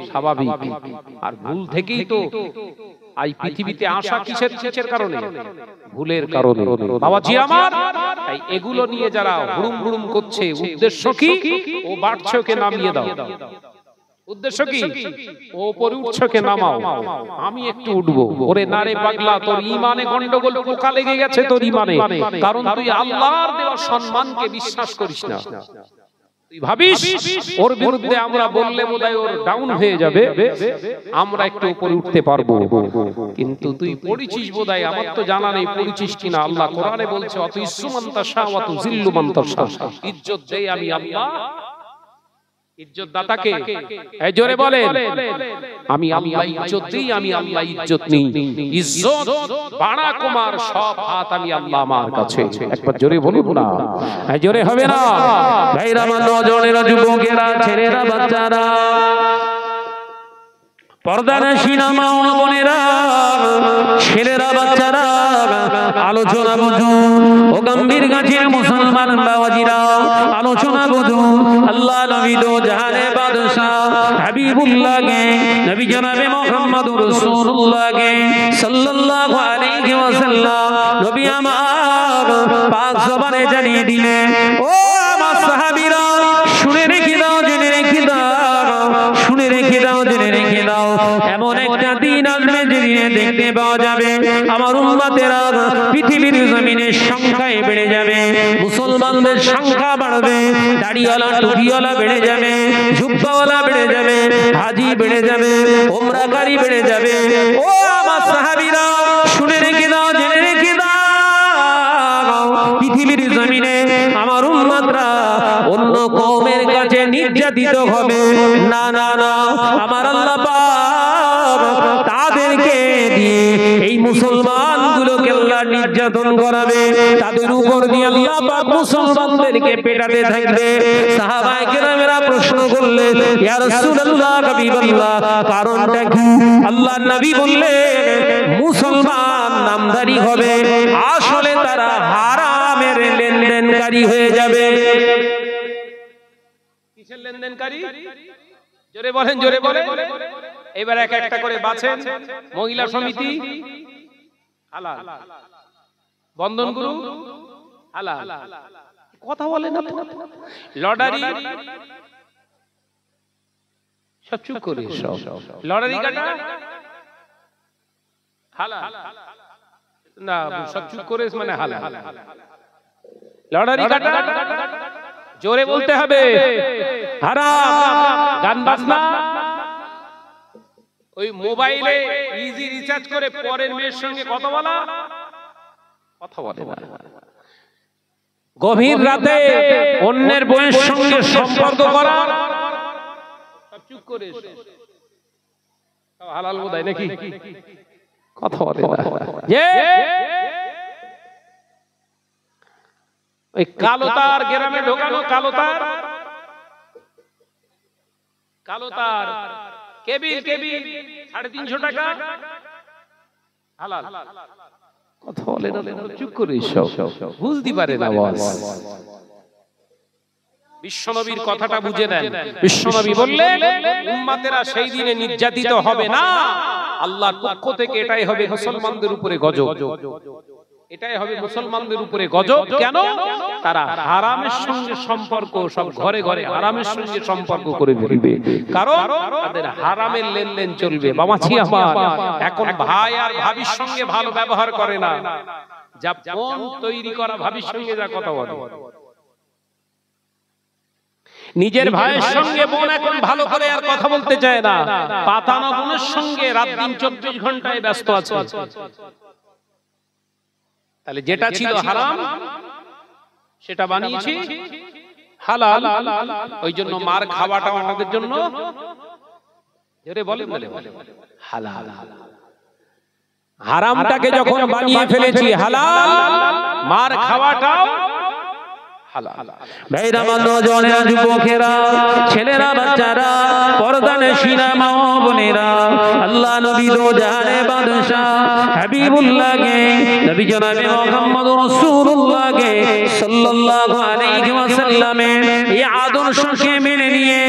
স্বাভাবিক, আর ভুল থেকেই তো এই পৃথিবীতে আসা। কিসের কারণে? ভুলের কারণে বাবাজি আমার। তাই এগুলো নিয়ে যারা হুড়ুম হুড়ুম করছে, উদ্দেশ্য কি? ও বাড়ছকে নামিয়ে দাও। উদ্দেশ্য কি? ও উপরে উঠছকে নামাও, আমি একটু উঠবো। ওরে নারে পাগলা, তোর ঈমানে গন্ডগোল, পোকা লেগে গেছে তোর ঈমানে, কারণ তুই আল্লাহর দেওয়া সম্মানকে বিশ্বাস করিস না। তুই ভাবিস ওর বিরুদ্ধে আমরা বললে বোধহয় ওর ডাউন হয়ে যাবে, আমরা একটু উপরে উঠতে পারবো। কিন্তু তুই পড়িছিস বোধহয়, আমার তো জানা নেই পড়িছিস কিনা। আল্লাহ কোরআনে বলছে, অত ইসমান তাশা ওয়া তুযিল্লু মান তাশা, ইজ্জত দেই আমি আল্লাহ। ইজ্জত দাতাকে এই জোরে বলেন, আমি আল্লাহ ইজ্জত দেই, আমি আল্লাহ ইজ্জত নেই। ইজ্জত বাড়া কুমার সব হাত আমি আল্লাহ আমার কাছে। একবার জোরে বলুন না, এই জোরে হবে না? ভাইরা, আমার নজনেরা, যুবকেরা, ছেলেরা, বাচ্চারা, পর্দানশীল মা ও বোনেরা, ছেলেরা, বাচ্চারা, আলোচনা বুঝুন। ও গম্ভীর গাছের মুসলমান বাবাজিরা, আলোচনা বুঝুন। আল্লাহ নবী দো জাহানে বাদশা হাবিবুল্লাহ কে, নবী জনাবে মুহাম্মদুর রাসূলুল্লাহ কে সাল্লাল্লাহু আলাইহি ওয়াসাল্লাম, নবী আমার পাক জবানে জানিয়ে দিলেন, ও আমার সাহাবীরা, শুনে রেখে দাও, জেনে রেখে দাও, শুনে রেখে দাও, জেনে রেখে দাও। এমন একটা দিন আসবে যেদিনে দেখতে পাওয়া যাবে আমার উম্মতেরা পৃথিবীর জমিনে সংখ্যায় বেড়ে যাবে, মুসলমানদের সংখ্যা বাড়বে, দাড়িওয়ালা টুপিওয়ালা বেড়ে যাবে, জুব্বাওয়ালা বেড়ে যাবে, হাজি বেড়ে যাবে, উমরাকারী বেড়ে যাবে। ও আমার সাহাবীরা, শুনে রেখে দাও, জেনে রেখে দাও, পৃথিবীর জমিনে আমার উম্মতরা অন্য কওমের কাছে নির্যাতিত হবে না, না, না। আমার আল্লাহ পাক তাদেরকে দিয়ে এই মুসলমানগুলোকে আল্লাহ নির্যাতন করাবে, তাদের উপর দিয়ে আল্লাহ পাক মুসলমানদেরকে পেটাতে থাকবে। সাহাবায়ে কেরামেরা প্রশ্ন করলেন, ইয়া রাসূলুল্লাহ, হাবিবাল্লাহ, কারণটা কি? আল্লাহর নবী বললেন, মুসলমান নামধারী হবে, আসলে তারা হারামের লেনদেনকারী হয়ে যাবে। কিসের লেনদেনকারী? জোরে বলেন, জোরে বলেন। এবার এক একটা করে বাছেন। মহিলা সমিতি হালাল, বন্ধন গ্রুপ হালাল, কথা বলেন না। লটারি সব চুপ করে, লটারি কাটা হালাল না, সব চুপ করে মানে হালাল। লটারি কাটা জোরে বলতে হবে হারাম। গান বাজনা, ওই মোবাইলে ইজি রিচার্জ করে পরের মেয়ের সঙ্গে কথা বলা, কথা বলে না। গভীর রাতে অন্যের বউয়ের সঙ্গে সম্পর্ক করা, সব চুপ করে হালাল বোধহয় নাকি, কথা বলে না। ওই কালো তার গ্রামে ঢোকানো, কালো তার, কালো তার কেবিল, কেবিল 350 টাকা হালাল, কথা বলে না, চুপ করে সব বুঝতে পারে না। বিশ্বনবীর কথাটা বুঝে নেন। বিশ্বনবী বললেন উম্মতেরা সেই দিনে নির্যাতিত হবে না, আল্লাহর পক্ষ থেকে এটাই হবে মুসলমানদের উপরে গজব, এটাই হবে মুসলমানদের উপরে গজব। কেন? তারা হারামের সঙ্গে সম্পর্ক, সব ঘরে ঘরে হারামের সঙ্গে সম্পর্ক করে ফেলবে, কারণ তাদের হারামের লেনদেন চলবে। বাবাজি আমার, এখন ভাই আর ভাবির সঙ্গে ভালো ব্যবহার করে না, যা মন তৈরি করা ভাবির সঙ্গে যা কথা বলে। নিজের ভাইয়ের সঙ্গে বোন এখন ভালো করে আর কথা বলতে চায় না, পাতানো বোনের সঙ্গে রাত দিন 24 ঘন্টায় ব্যস্ত আছে। তাহলে যেটা ছিল হারাম সেটা বানিয়েছি হালাল। ওই জন্য মার খাওয়াটা আমাদের জন্য হালাল। হারামটাকে যখন বানিয়ে ফেলেছি হালাল, মার খাওয়াটাও হালাল। ভাইরা, নওজওয়ানেরা, যুবকেরা, ছেলেরা, বাচ্চারা, পর্দানশীনা মা ও বোনেরা, আল্লাহ নবী দো জাহানের বাদশা হাবিবুল্লাহ কে, নবী জনাবে মুহাম্মদ রাসূলুল্লাহ কে সাল্লাল্লাহু আলাইহি ওয়াসাল্লামের এই আদর্শকে মেনে নিয়ে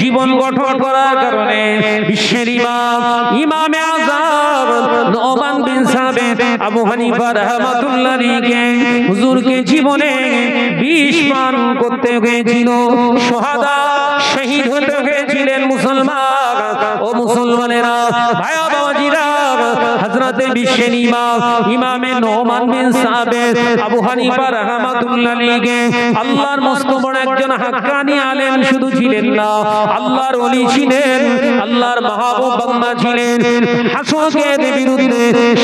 জীবন গঠন করার কারণে বিশ্বের ইমাম, ইমামে আযম নোমান বিন সাবিত আবু হানিফা রাহমাতুল্লাহ আলাইহি হুজুরকে জীবনে বিষ পান করতে হয়েছিল, শাহাদা শহীদ হতে হয়েছিলেন মুসলমান। ও মুসলমানেরা, ভাইয়া বাবাজিরা, হযরতে বিশ্বের ইমাম, ইমামে নোমান বিন সাবিত আবু হানিফা রাহমাতুল্লাহ আলাইহি আল্লাহর মস্ত বড় একজন হাক্কানি আলেম শুধু ছিলেন না, আল্লাহর ওলি ছিলেন, আল্লাহর মাহবুব বান্দা ছিলেন।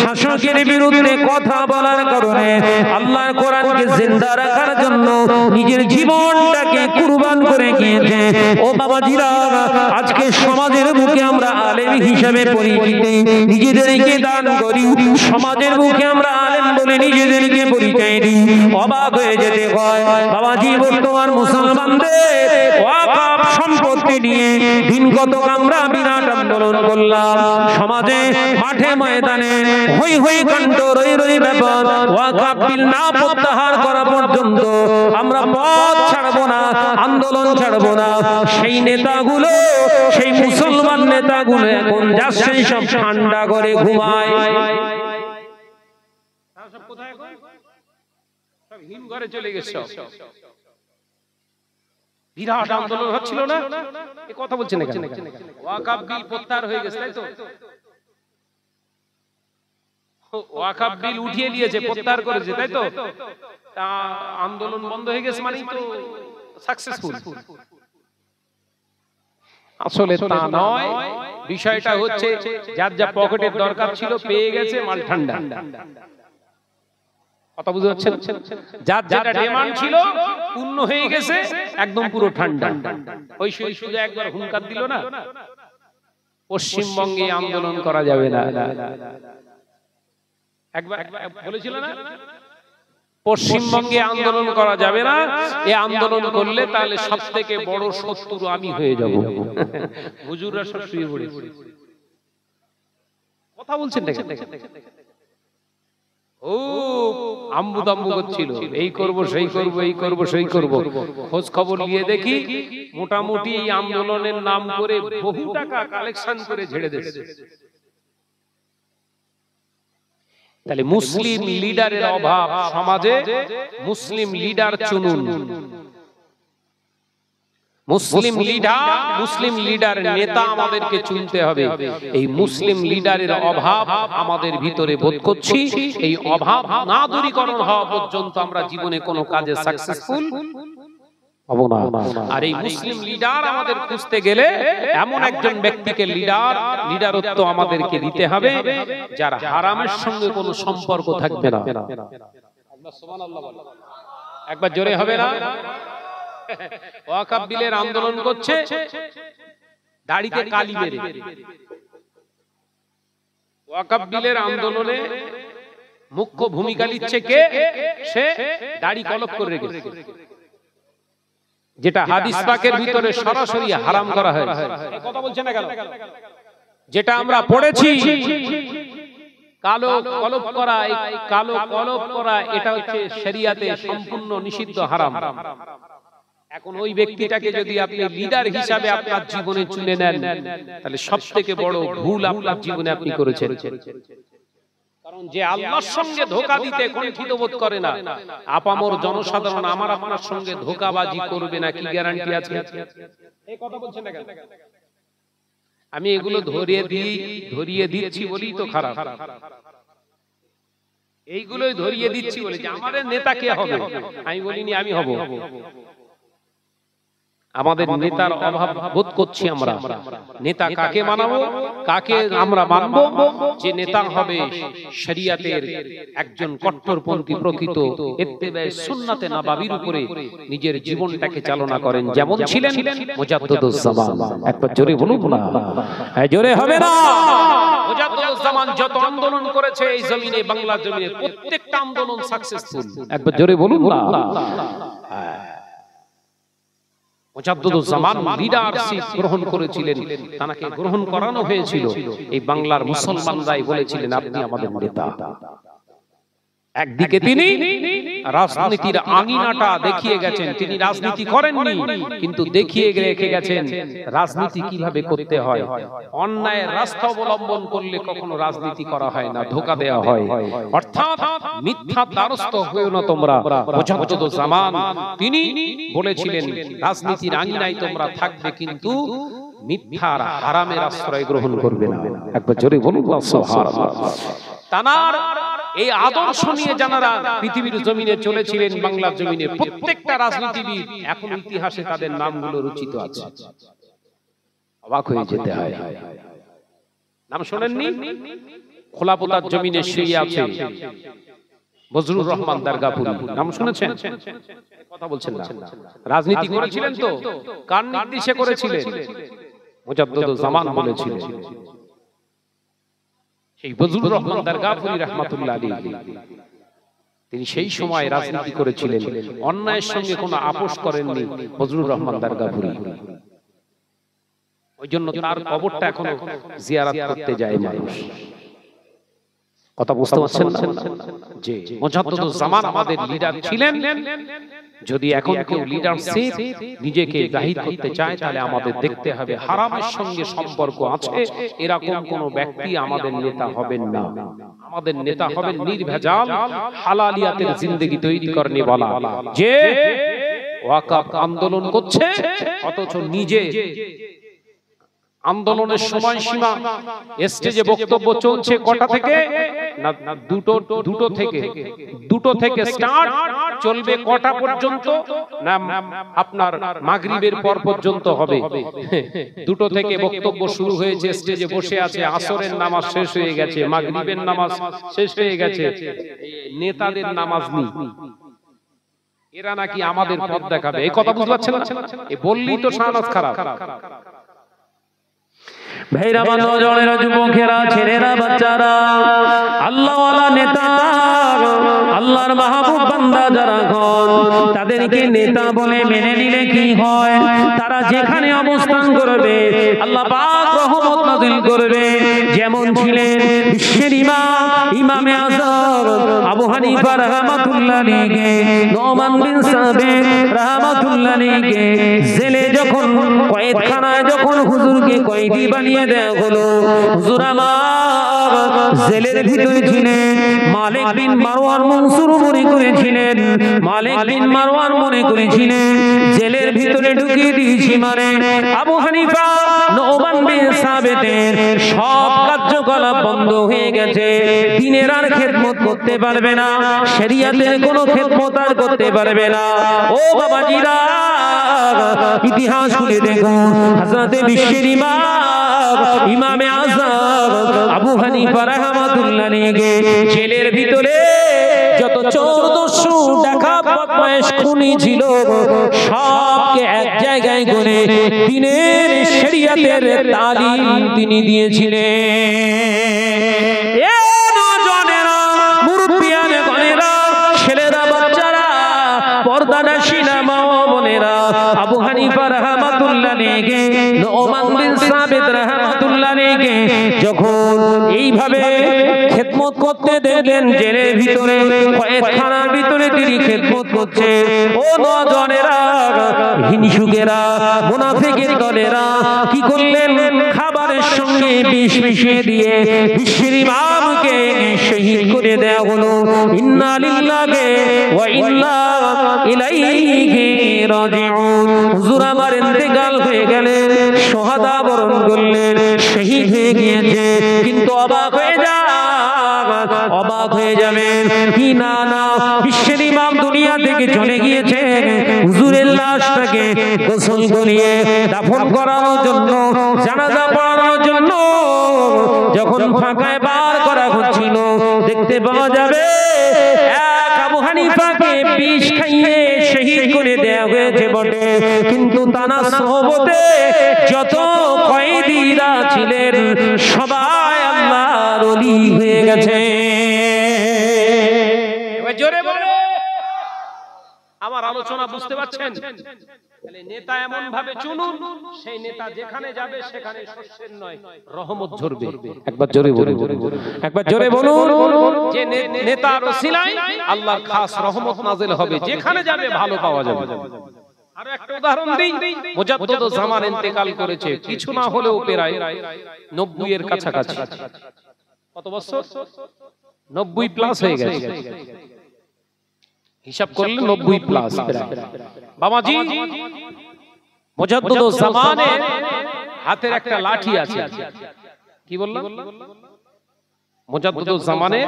শাসকের বিরুদ্ধে কথা বলার কারণে আল্লাহর কোরআনকে জিন্দা রাখার জন্য নিজের জীবনটাকে কুরবান করে গিয়েছে। ও বাবাজিরা, আজকে সমাজের বুকে আমরা আলেম হিসেবে পরিচিত, নিজেদেরকে দান করি, সমাজের বুকে আমরা আলেম বলে নিজেদেরকে পরিচয় দিই। অবাক হয়ে যেতে হয় বাবাজি, বর্তমান মুসলমানদের ওয়াকফ সম্পত্তি নিয়ে দিনগত আমরা বিরাট আন্দোলন করলাম, সমাজে মাঠে ময়দানে হই হই কণ্ঠ, রই রই ব্যাপার, ওয়াকফ বিল না প্রত্যাহার করা পর্যন্ত আমরা পথ ছাড়বো না, আন্দোলন ছাড়বো না। সেই নেতাগুলো, সেই মুসলমান নেতাগুলো এখন যাচ্ছে সব ঠান্ডা করে ঘুমায়, সব কোথায় গো? সব হিম ঘরে চলে গেছে। বিরাট আন্দোলন হচ্ছিল না, এই কথা বলছেন কেন? ওয়াকফ বিল প্রত্যাহার হয়ে গেছে, তাই তো? ওয়াকফ বিল উঠিয়ে নিয়েছে, প্রত্যাহার করেছে, তাই তো? তা আন্দোলন বন্ধ হয়ে গেছে মানেই তো সাকসেসফুল। আসলে তা নয়, বিষয়টা হচ্ছে যার যা পকেটের দরকার ছিল পেয়ে গেছে, মাল ঠান্ডা। কথা বুঝতে পারছেন? যার যেটা ডিমান্ড ছিল পূর্ণ হয়ে গেছে, একদম পুরো ঠান্ডা। ওই শুধু একবার হুঙ্কার দিল না, পশ্চিমবঙ্গে আন্দোলন করা যাবে না, একবার বলেছিল না, পশ্চিমবঙ্গে আন্দোলন করা যাবে না, এই আন্দোলন করলে তাহলে সব থেকে বড় শত্রু আমি হয়ে যাব। হুজুররা সব শুয়ে পড়েছে, কথা বলছেন না? ও আম্বু দাম্বু করছিল, এই করব সেই করব, এই করব সেই করব। খোঁজ খবর নিয়ে দেখি মোটামুটি এই আন্দোলনের নাম করে বহু টাকা কালেকশন করে ঝেড়ে দিয়েছে। তাহলে মুসলিম লিডারের অভাব সমাজে, মুসলিম লিডার চুনুন। মুসলিম লিডার নেতা আমাদেরকে চুনতে হবে। এই মুসলিম লিডারের অভাব আমাদের ভিতরে বোধ করছি। এই অভাব না দূরীকরণ হওয়া পর্যন্ত আমরা জীবনে কোনো কাজে সাকসেসফুল হব না। আর এই মুসলিম লিডার আমাদের খুঁজতে গেলে এমন একজন ব্যক্তিকে লিডারত্ব আমাদেরকে দিতে হবে যার হারামের সঙ্গে কোনো সম্পর্ক থাকবে না। একবার জোরে হবে না? ওয়াকফ বিলের আন্দোলন করছে, দাড়িতে কালি মেরে। ওয়াকফ বিলের আন্দোলনে মুখ্য ভূমিকা নিচ্ছে কে? সে দাড়ি কলপ করে রেখেছে, যেটা হাদিস পাকের ভিতরে সরাসরি হারাম করা হয়েছে। কথা বলছে না কেন? যেটা আমরা পড়েছি, কালো কলপ করা, এই কালো কলপ করা এটা হচ্ছে শরিয়াতে সম্পূর্ণ নিষিদ্ধ, হারাম। এখন ওই ব্যক্তিটাকে যদি আপনি লিডার হিসাবে আপনার জীবনে চুনে নেন, তাহলে সবথেকে বড় ভুল আপনার জীবনে আপনি করেছেন। কারণ যে আল্লাহর সঙ্গে ধোঁকা দিতে কুণ্ঠিত বোধ করে না, আপামর জনসাধারণ আমার আপনার সঙ্গে ধোঁকাবাজি করবে না, কি গ্যারান্টি আছে? এই কথা বলছেন না কেন? আমি এগুলো ধরিয়ে দিচ্ছি বলেই তো খারাপ। এইগুলোই ধরিয়ে দিচ্ছি বলে যে আমাদের নেতা কে হবে। আমি বলিনি আমি হব। আমাদের নেতার অভাব বোধ করছি আমরা। নেতা কাকে মানাবো, কাকে আমরা মানবো? যে নেতা হবে শরিয়াতের একজন কট্টরপন্থী, প্রকৃত ইত্তেবায়ে সুন্নাতে নববীর উপরে নিজের জীবনটাকে চালনা করেন, যেমন ছিলেন মুজাদ্দিদুজ জামান। একবার জোরে বলুন না, জোরে হবে না? মুজাদ্দিদুজ জামান যত আন্দোলন করেছে এই জমিনে, বাংলা জমিনে, প্রত্যেকটা আন্দোলন সাকসেসফুল। একবার জোরে বলুন না। মুজাদ্দিদুজ জামান লিডারশিপ গ্রহণ করেছিলেন, তাকে গ্রহণ করানো হয়েছিল। এই বাংলার মুসলমানরাই বলেছিলেন আপনি আমাদের নেতা। একদিকে তিনি রাজনীতির আঙিনাটা দেখিয়ে গেছেন, তিনি রাজনীতি করেননি কিন্তু দেখিয়ে রেখে গেছেন রাজনীতি কিভাবে করতে হয়। অন্যায়ের রাস্তা অবলম্বন করলে কখনো রাজনীতি করা হয় না, ধোঁকা দেওয়া হয়। অর্থাৎ মিথ্যা দ্বারস্থ হয়েও না তোমরা। মুজাদ্দিদুজ জামান তিনি বলেছিলেন রাজনীতির আঙিনায় তোমরা থাকবে কিন্তু মিথ্যার হারামের আশ্রয় গ্রহণ করবে না। একবার জোরে বলুন সুবহানাল্লাহ। তানার এই আদর্শ নিয়ে যারা পৃথিবীর জমিনে চলেছিলেন, বাংলার জমিনে প্রত্যেকটা রাজনীতিবিদ এখন ইতিহাসে তাদের নামগুলো রচিত আছে। অবাক হয়ে যেতে হয়। নাম শোনেননি? খোলাপোতার জমিনে শুয়ে আছে বজলুর রহমান দারগাপুরি, নাম শুনেছেন? কথা বলছেন না। রাজনীতি করেছিলেন তো, কার নির্দেশে করেছিলেন? মুজাদ্দিদুজ জামান বলেছিলেন। সেই বজলুর রহমান দারগাপুরি রাহমাতুল্লাহ আলাইহি তিনি সেই সময় রাজনীতি করেছিলেন, অন্যায়ের সঙ্গে কোনো আপোষ করেননি বজলুর রহমান দারগাপুরি। ওই জন্য তার কবরটা এখনো জিয়ারত করতে যায় মানুষ। কথা বুঝতে পারছেন না? যে মুজাদ্দিদুজ জামান আমাদের লিডার ছিলেন। যদি এখন কেউ লিডারশিপ নিজেকে জাহির করতে চায়, তাহলে আমাদের দেখতে হবে হারামের সঙ্গে সম্পর্ক আছে এরকম কোন ব্যক্তি আমাদের নেতা হবেন না। আমাদের নেতা হবেন নির্ভেজাল হালালিয়াতের জিন্দেগি তৈরি করনে वाला, যে ওয়াকফ আন্দোলন করছে অথচ নিজে আন্দোলনের সময়সীমা স্টেজে বক্তব্য চলছে কটা থেকে না, দুটো থেকে স্টার্ট, চলবে কটা পর্যন্ত না আপনার মাগরিবের পর পর্যন্ত হবে। দুটো থেকে বক্তব্য শুরু হয়েছে, স্টেজে বসে আছে, আসরের নামাজ শেষ হয়ে গেছে, মাগরিবের নামাজ শেষ হয়ে গেছে, নেতাদের নামাজ নেই। এরা নাকি আমাদের পথ দেখাবে, এই কথা বুঝতে পারছেন না? এ বললেই তো শাহনাজ খারাপ। ভাইরা, নওজওয়ানেরা, যুবকেরা, ছেলেরা, বাচ্চারা, আল্লাহওয়ালা নেতা, আল্লাহর মাহবুব বান্দা যারা হন, তাদেরকে নেতা বলে মেনে নিলে কি হয়? তারা যেখানে অবস্থান করবে আল্লাহ পাক রহমত নাযিল করবে। যেমন ছিলেন বিশ্বের ইমামে আযম আবু হানিফা রাহমাতুল্লাহ আলাইহি, নোমান বিন সাবিত রাহমাতুল্লাহ আলাইহি জেলে যখন কয়েদখানায় যখন হুজুরকে কয়েদি বানিয়ে দেওয়া হলো, হুজুর আমার জেলের ভিতরে ছিলেন। মালিক বিন মারওয়ান মনসুর মনে করেছিলেন, মালিক বিন মারওয়ান মনে করেছিলেন জেলের ভিতরে ঢুকিয়ে দিয়েছি মানে আবু হানিফা নোমান বিন সাবিতের সব কার্যকলাপ বন্ধ হয়ে গেছে, দ্বীনের আর খেদমত করতে পারবে না, শরিয়াতের কোনো খেদমত আর করতে পারবে না। ও বাবাজিরা, ইতিহাস খুলে দেখুন, হযরত বিশ্বের ইমামে আযম আবু হানিফা রাহমাতুল্লাহ আলাইহি জেলের ভিতরে যত চোর দস্যু ডাকা বদমাশ খুনি ছিল সবকে এক জায়গায় করে দ্বীনের শরিয়াতের তালিম তিনি দিয়েছিলেন। এ নওজওয়ানেরা, মুরব্বিয়ানে গণেরা, ছেলেরা, বাচ্চারা, পর্দানশীনা মা ও বোনেরা, আবু হানিফা রাহমাতুল্লাহ আলাইহি, নোমান বিন সাবিত রাহমাতুল্লাহ আলাইহি যখন এইভাবে খেদমত করতে দেখলেন জেলের ভিতরে, কয়েদখানার ভিতরে তিনি খেদমত করছে, ও নওজওয়ানেরা, হিংসুকেরা, মুনাফিকের দলেরা কি করলেন? খাবারের সঙ্গে বিষ মিশিয়ে দিয়ে বিশ্বের ইমামকে শহীদ করে দেয়া হলো। ইন্না লিল্লাহি ওয়া ইন্না ইলাইহি রাজিউন। হুজুর আমার ইন্তেকাল হয়ে গেলেন, শাহাদা বরণ করলেন, শহীদ হয়ে গিয়েছে। কিন্তু অবাক হয়ে যাবেন কি না, বিশ্বের ইমাম দুনিয়া থেকে চলে গিয়েছে, হুজুরের লাশটাকে গোসল করিয়ে দাফন করানোর জন্য, জানাজা পড়ানোর জন্য যখন ফাঁকায় বার করা হচ্ছিল, দেখতে পাওয়া যাবে এক আবু হানিফাকে বিষ খাইয়ে শহীদ করে দেয়া হয়েছে বটে, কিন্তু তার সোহবতে যত কয়েদিরা ছিলেন সবাই আল্লাহর ওলি হয়ে গেছে। জোরে বলে আমার আলোচনা বুঝতে পারছেন? তাহলে নেতা এমন ভাবে চুনুন, সেই নেতা যেখানে যাবে সেখানে শস্যের নয় রহমত ঝরবে। একবার জোরে বলুন, একবার জোরে বলুন, যে নেতার ওসিলায় আল্লাহর খাস রহমত নাযিল হবে, যেখানে যাবে ভালো পাওয়া যাবে। আরো একটা উদাহরণ দেই, মুজাদ্দিদ জামান ইন্তেকাল করেছে, কিছু না হলেও প্রায় 90 এর কাছাকাছি। কত বছর? 90 প্লাস হয়ে গেছে, হিসাব করলে 90 প্লাস। বাবাজি, মুজাদ্দিদ জামানের হাতের একটা লাঠি আছে। কি বললাম? মুজাদ্দিদ জামানে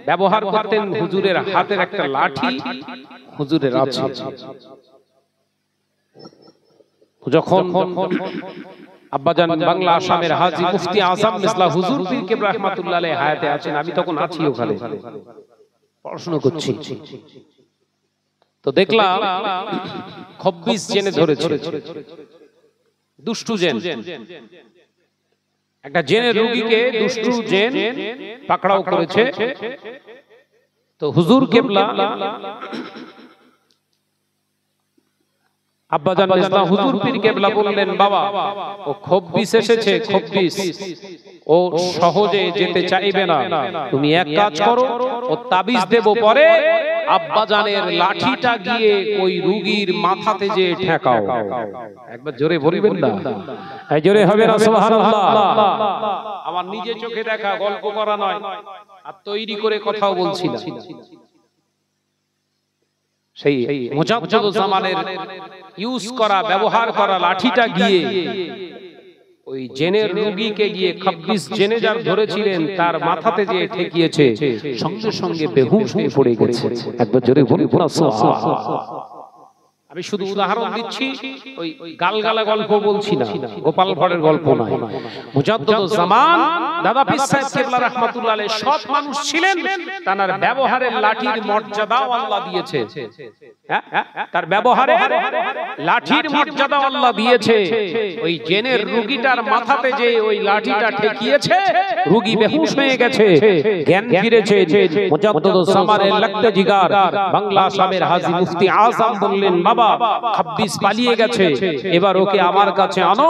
ব্যবহার করতেন হুজুরের হাতের একটা লাঠি, হুজুরের আছে। যখন আব্বাজান বাংলা আসামের হাজী মুফতি আযম মিসলা হুজুর পীর কেবলা রাহমাতুল্লাহ আলাইহি হায়াতে আছেন, আমি তখন আছি ওখানে পড়াশোনা করছি। তো দেখলাম 26 জেনে ধরেছে, দুষ্টু জেন। একটা জেনের রোগীকে দুষ্টু জেন পাকড়াও করেছে। তো হুজুর কেবলা আব্বাজান মিসলা হুজুর পীর কেবলা বললেন, বাবা ও 26 এসেছে, 26 ও সহজে যেতে চাইবে না, তুমি এক কাজ করো, ও তাবিজ দেব, পরে আব্বাজানের লাঠিটা গিয়ে ওই রোগীর মাথাতে যে ঠেকাও। একবার জোরে বলবেন না? এই জোরে হবে না? সুবহানাল্লাহ। আমার নিজে চোখে দেখা, গল্প করা নয়, আর তৈরি করে কথাও বলছি না। সেই মুজাদ্দিদ জামানের ইউজ করা, ব্যবহার করা লাঠিটা গিয়ে ওই জেনের রোগীকে গিয়ে 26 জেনে যার ধরেছিলেন তার মাথাতে যে ঠেকিয়েছে, সঙ্গে সঙ্গে বেহুশ হয়ে পড়ে গেছে। একবার জোরে বলুন না সুবহানাল্লাহ। আমি শুধু উদাহরণ দিচ্ছি, ওই গালগালা গল্প বলছি না, গোপাল ভাড়ের গল্প নয়। মুজাদ্দিদ জামান দাদা পীর সাহেব কেবলা রাহমাতুল্লাহ আলাইহি সৎ মানুষ ছিলেন, তার ব্যবহারের লাঠির মর্যাদাও আল্লাহ দিয়েছে। তার ব্যবহারে লাঠির মর্যাদা আল্লাহ দিয়েছে। ওই জেনের রোগীটার মাথাতে যে ওই লাঠিটা ঠেকিয়েছে, রোগী বেহুশ হয়ে গেছে, জ্ঞান ফিরেছে। মুজাদ্দিদুস সামারের লাগতে জিগার বাংলা সাহেবের হাজী মুফতি আযম বললেন, বাবা খাব্বিস পালিয়ে গেছে, এবার ওকে আমার কাছে আনো,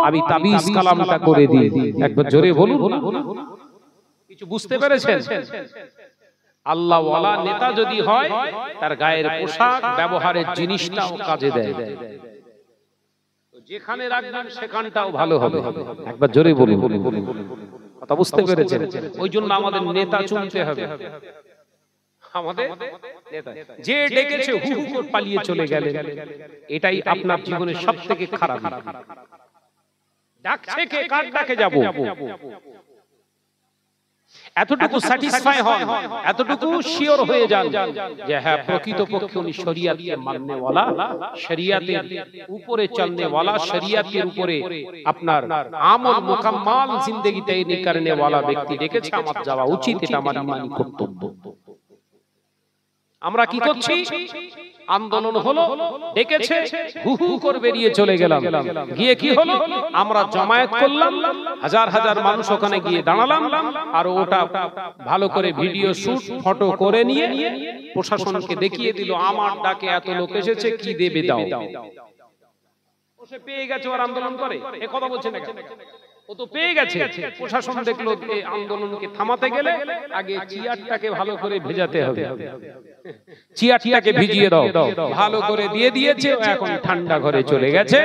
আমি তাবিজ কালামটা করে দিই। একবার জোরে বলুন। কিছু বুঝতে পেরেছেন? আল্লাহ ওয়ালা নেতা যদি হয়, তার গায়ের পোশাক ব্যবহারের জিনিসটাও কাজে দেয়, যেখানে রাখবেন সেখানটাও ভালো হবে। একবার জোরে বলুন। কথা বুঝতে পেরেছেন? ওই জন্য আমাদের নেতা চুনতে হবে। আমাদের নেতা যে ডেকেছে হু হু করে পালিয়ে চলে গেলেন, এটাই আপনার জীবনের সবথেকে খারাপ। ডাকছে কে, কার ডাকে যাব, এতটুকু স্যাটিসফাই হন, এতটুকু শিওর হয়ে যান যে হ্যাঁ প্রকৃতপক্ষে উনি শরিয়াতকে মাননে ওয়ালা, শরিয়াতের উপরে চলনে ওয়ালা, শরিয়াতের উপরে আপনার আমল মুকাম্মাল জিন্দেগি তৈরি করনে ওয়ালা ব্যক্তি ডেকেছে, আমার যাওয়া উচিত, এটা আমার ইমানি কর্তব্য। আমরা কি করছি? আন্দোলন হলো, ডেকেছে, হু হু করে বেরিয়ে চলে গেলাম, গিয়ে কি হলো? আমরা জমায়েত করলাম, হাজার হাজার মানুষ ওখানে গিয়ে দাঁড়ালাম, আর ওটা ভালো করে ভিডিও শুট ফটো করে নিয়ে প্রশাসনকে দেখিয়ে দিল, আমার ডাকে এত লোক এসেছে, কি দেবে দাও। সে পেয়ে গেছে, আর আন্দোলন করে এ কথা বলছে না, ও তো পেয়ে গেছে। প্রশাসন দেখলো এই আন্দোলনকে থামাতে গেলে আগে চেয়ারটাকে ভালো করে ভেজাতে হবে, চেয়ারটাকে ভিজিয়ে দাও, ভালো করে দিয়ে দিয়েছে, এখন ঠান্ডা ঘরে চলে গেছে।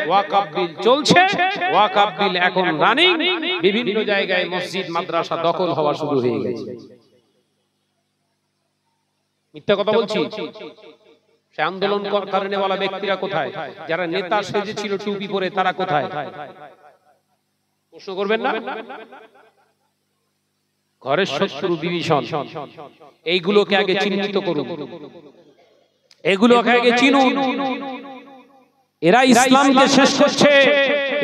ওয়াকফ বিল চলছে, ওয়াকফ বিল এখন রানিং, বিভিন্ন জায়গায় মসজিদ মাদ্রাসা দখল হওয়া শুরু হয়ে গেছে। মিথ্যা কথা বলছি? সে আন্দোলন করনে ওয়ালা ব্যক্তিরা কোথায়? যারা নেতা সেজেছিল টুপি পরে, তারা কোথায়? প্রশ্ন করবেন না? ঘরের শত্রু বিভীষণ, এইগুলোকে আগে চিহ্নিত করুন, এগুলোকে আগে চিনুন। এরা ইসলামকে শেষ করছে,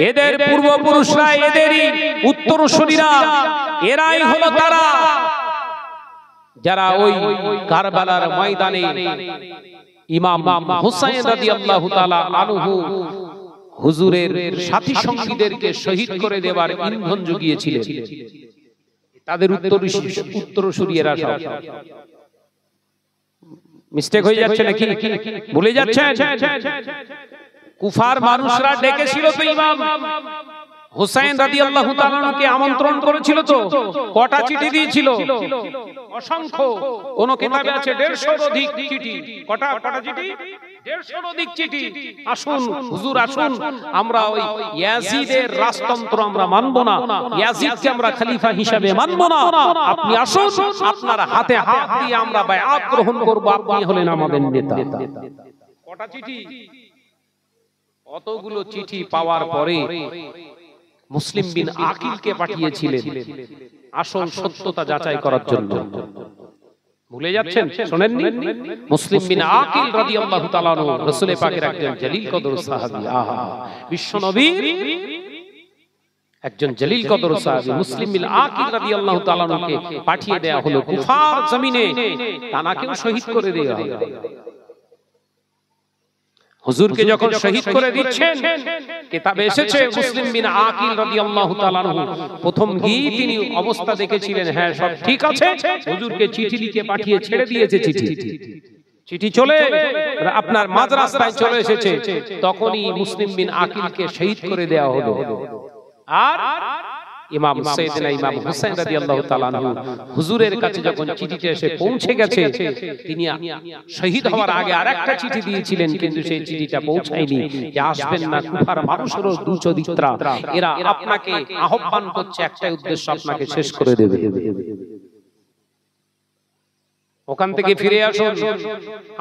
এদের পূর্বপুরুষরা, এদেরই উত্তরসূরিরা, এরাই হলো তারা যারা ওই কারবালার ময়দানে ইমাম হুসাইন রাদিয়াল্লাহু তাআলা আনহু হুজুরের সাথী সঙ্গীদেরকে শহীদ করে দেওয়ার ইন্ধন জুগিয়েছিলেন। তাদের উত্তরসূরিরা সব মিস্টেক হয়ে যাচ্ছে নাকি? ভুলে যাচ্ছেন? কুফার মানুষরা ডেকেছিল তো ইমাম হুসাইন রাদিয়াল্লাহু তাআলাকে আমন্ত্রণ করেছিল, তো কটা চিঠি দিয়েছিল? অসংখ্য। কোন কিতাবে আছে 150 অধিক চিঠি। কটা চিঠি? 150 অধিক চিঠি। আসুন হুজুর, আসুন, আমরা ওই ইয়াজিদের রাজতন্ত্র আমরা মানব না, ইয়াজিদকে আমরা খলিফা হিসেবে মানব না, আপনি আসুন, আপনার হাতে হাত দিয়ে আমরা বায়াত গ্রহণ করব, আপনি হলেন আমাদের নেতা। কটা চিঠি? অতগুলো চিঠি পাওয়ার পরে মুসলিম বিন আকিলকে পাঠিয়েছিলেন আসল সত্যতা যাচাই করার জন্য। ভুলে যাচ্ছেন? শোনেননি? মুসলিম বিন আকিল রাদিয়াল্লাহু তাআলা আনহু রাসূল পাকের একজন জলিল কদর সাহাবী, আহা, বিশ্ব নবীর একজন জলিল কদর সাহাবী মুসলিম বিন আকিল রাদিয়াল্লাহু তাআলা আনহুকে পাঠিয়ে দেয়া হলো কুফার জমিনে, তানাকেও শহীদ করে দেয়া হলো। হুজুরকে যখন শহীদ করে দিচ্ছেন, কিতাবে এসেছে মুসলিম বিন আকিল রাদিয়াল্লাহু তাআলা আনহু প্রথম গিয়ে তিনি অবস্থা দেখেছিলেন, হ্যাঁ সব ঠিক আছে, হুজুরকে চিঠি লিখে পাঠিয়ে ছেড়ে দিয়েছে। চিঠি চলে আপনার মাদ্রাসায় চলে এসেছে, তখনই মুসলিম বিন আকিলকে শহীদ করে দেওয়া হলো। আর ইমাম সাইয়েদনা ইমাম হুসাইন রাদিয়াল্লাহু তাআলা আনহু হুজুরের কাছে যখন চিঠিটা এসে পৌঁছে গেছে, তিনি শহীদ হওয়ার আগে আরেকটা চিঠি দিয়েছিলেন, কিন্তু সেই চিঠিটা পৌঁছায়নি, যে আসবেন না, কুফার মানুষেরও দুচরিত্রা, এরা আপনাকে আহ্বান করছে, একটাই উদ্দেশ্য, আপনাকে শেষ করে দেবে। ওখান থেকে ফিরে আসুন,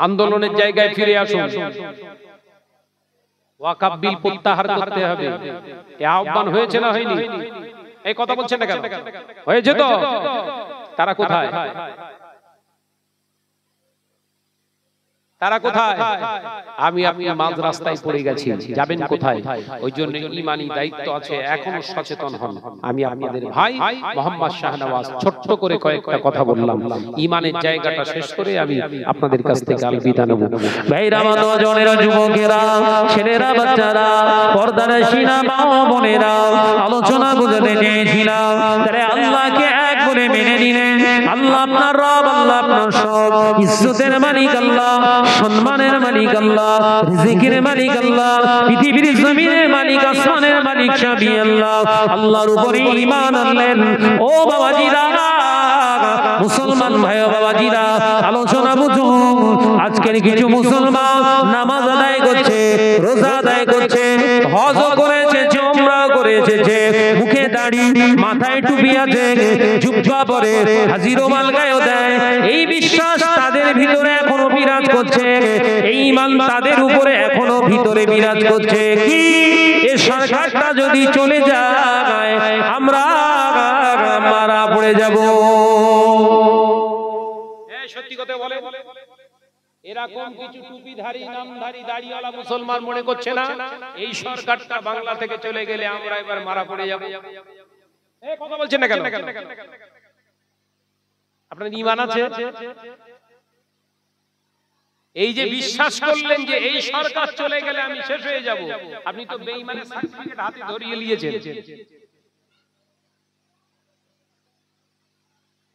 আন্দোলনের জায়গায় ফিরে আসুন, ওয়াকফ বিল প্রত্যাহার করতে হবে। এই আহ্বান হয়েছে না হয়নি? এই কথা বলছেন না কেন? হয়েছে তো? তারা কোথায়? তারা কোথায়? আমি আপনি মাঝ রাস্তায় পড়ে গেছি, যাবেন কোথায়? ওই জন্য ঈমানি দায়িত্ব আছে, এখনো সচেতন হন। আমি আপনাদের ভাই মোহাম্মদ শাহনওয়াজ ছোট্ট করে কয়েকটা কথা বললাম, ঈমানের জায়গাটা শেষ করে আমি আপনাদের কাছ থেকে আলবিদা নেব। ভাইরা, আমার নজনেরা, যুবকেরা, ছেলেরা, বাচ্চারা, পর্দার শিনা মা ও বোনেরা, আলোচনা বুঝতে চেয়েছিলাম তাহলে আল্লাহকে এক করে মেনে নিলেন। আল্লাহ আপনার রব, আল্লাহ আপনার সব, ইজ্জতের মালিক আল্লাহ, সম্মানের মালিক আল্লাহ, রিজিকের মালিক আল্লাহ, পৃথিবীর জমিনের মালিক, আসমানের মালিক সবই আল্লাহ। আল্লাহর উপরে ঈমান আনলেন। ও বাবাজিরা, মুসলমান ভাই ও বাবাজিরা, আলোচনা বুঝুন। আজকের কিছু মুসলমান নামাজ আদায় করছে, রোজা আদায় করছে, হজ করেছে, উমরা করেছে, মুখে দাড়ি, মাথায় টুপি আছে, জুব্বা পরে, হাজির ও মাল গায়ে দেয়। এই বিশ্বাস তাদের ভিতরে এখনো বিরাজ করছে, এই ঈমান তাদের উপরে এখনো ভিতরে বিরাজ করছে। কি এই সরকারটা যদি চলে যায় আমরা মারা পড়ে যাব। সত্যি কথা বলে, এরকম কিছু টুপিধারী, নামধারী, দাড়িওয়ালা মুসলমান মনে করছে না এই সরকারটা বাংলা থেকে চলে গেলে আমরা এবার মারা পড়ে যাব? এই কথা বলছেন না কেন? আপনার ঈমান আছে? এই যে বিশ্বাস করলেন যে এই সরকার চলে গেলে আমি শেষ হয়ে যাব, আপনি তো বেঈমানের সার্টিফিকেট হাতে ধরিয়ে নিয়েছেন।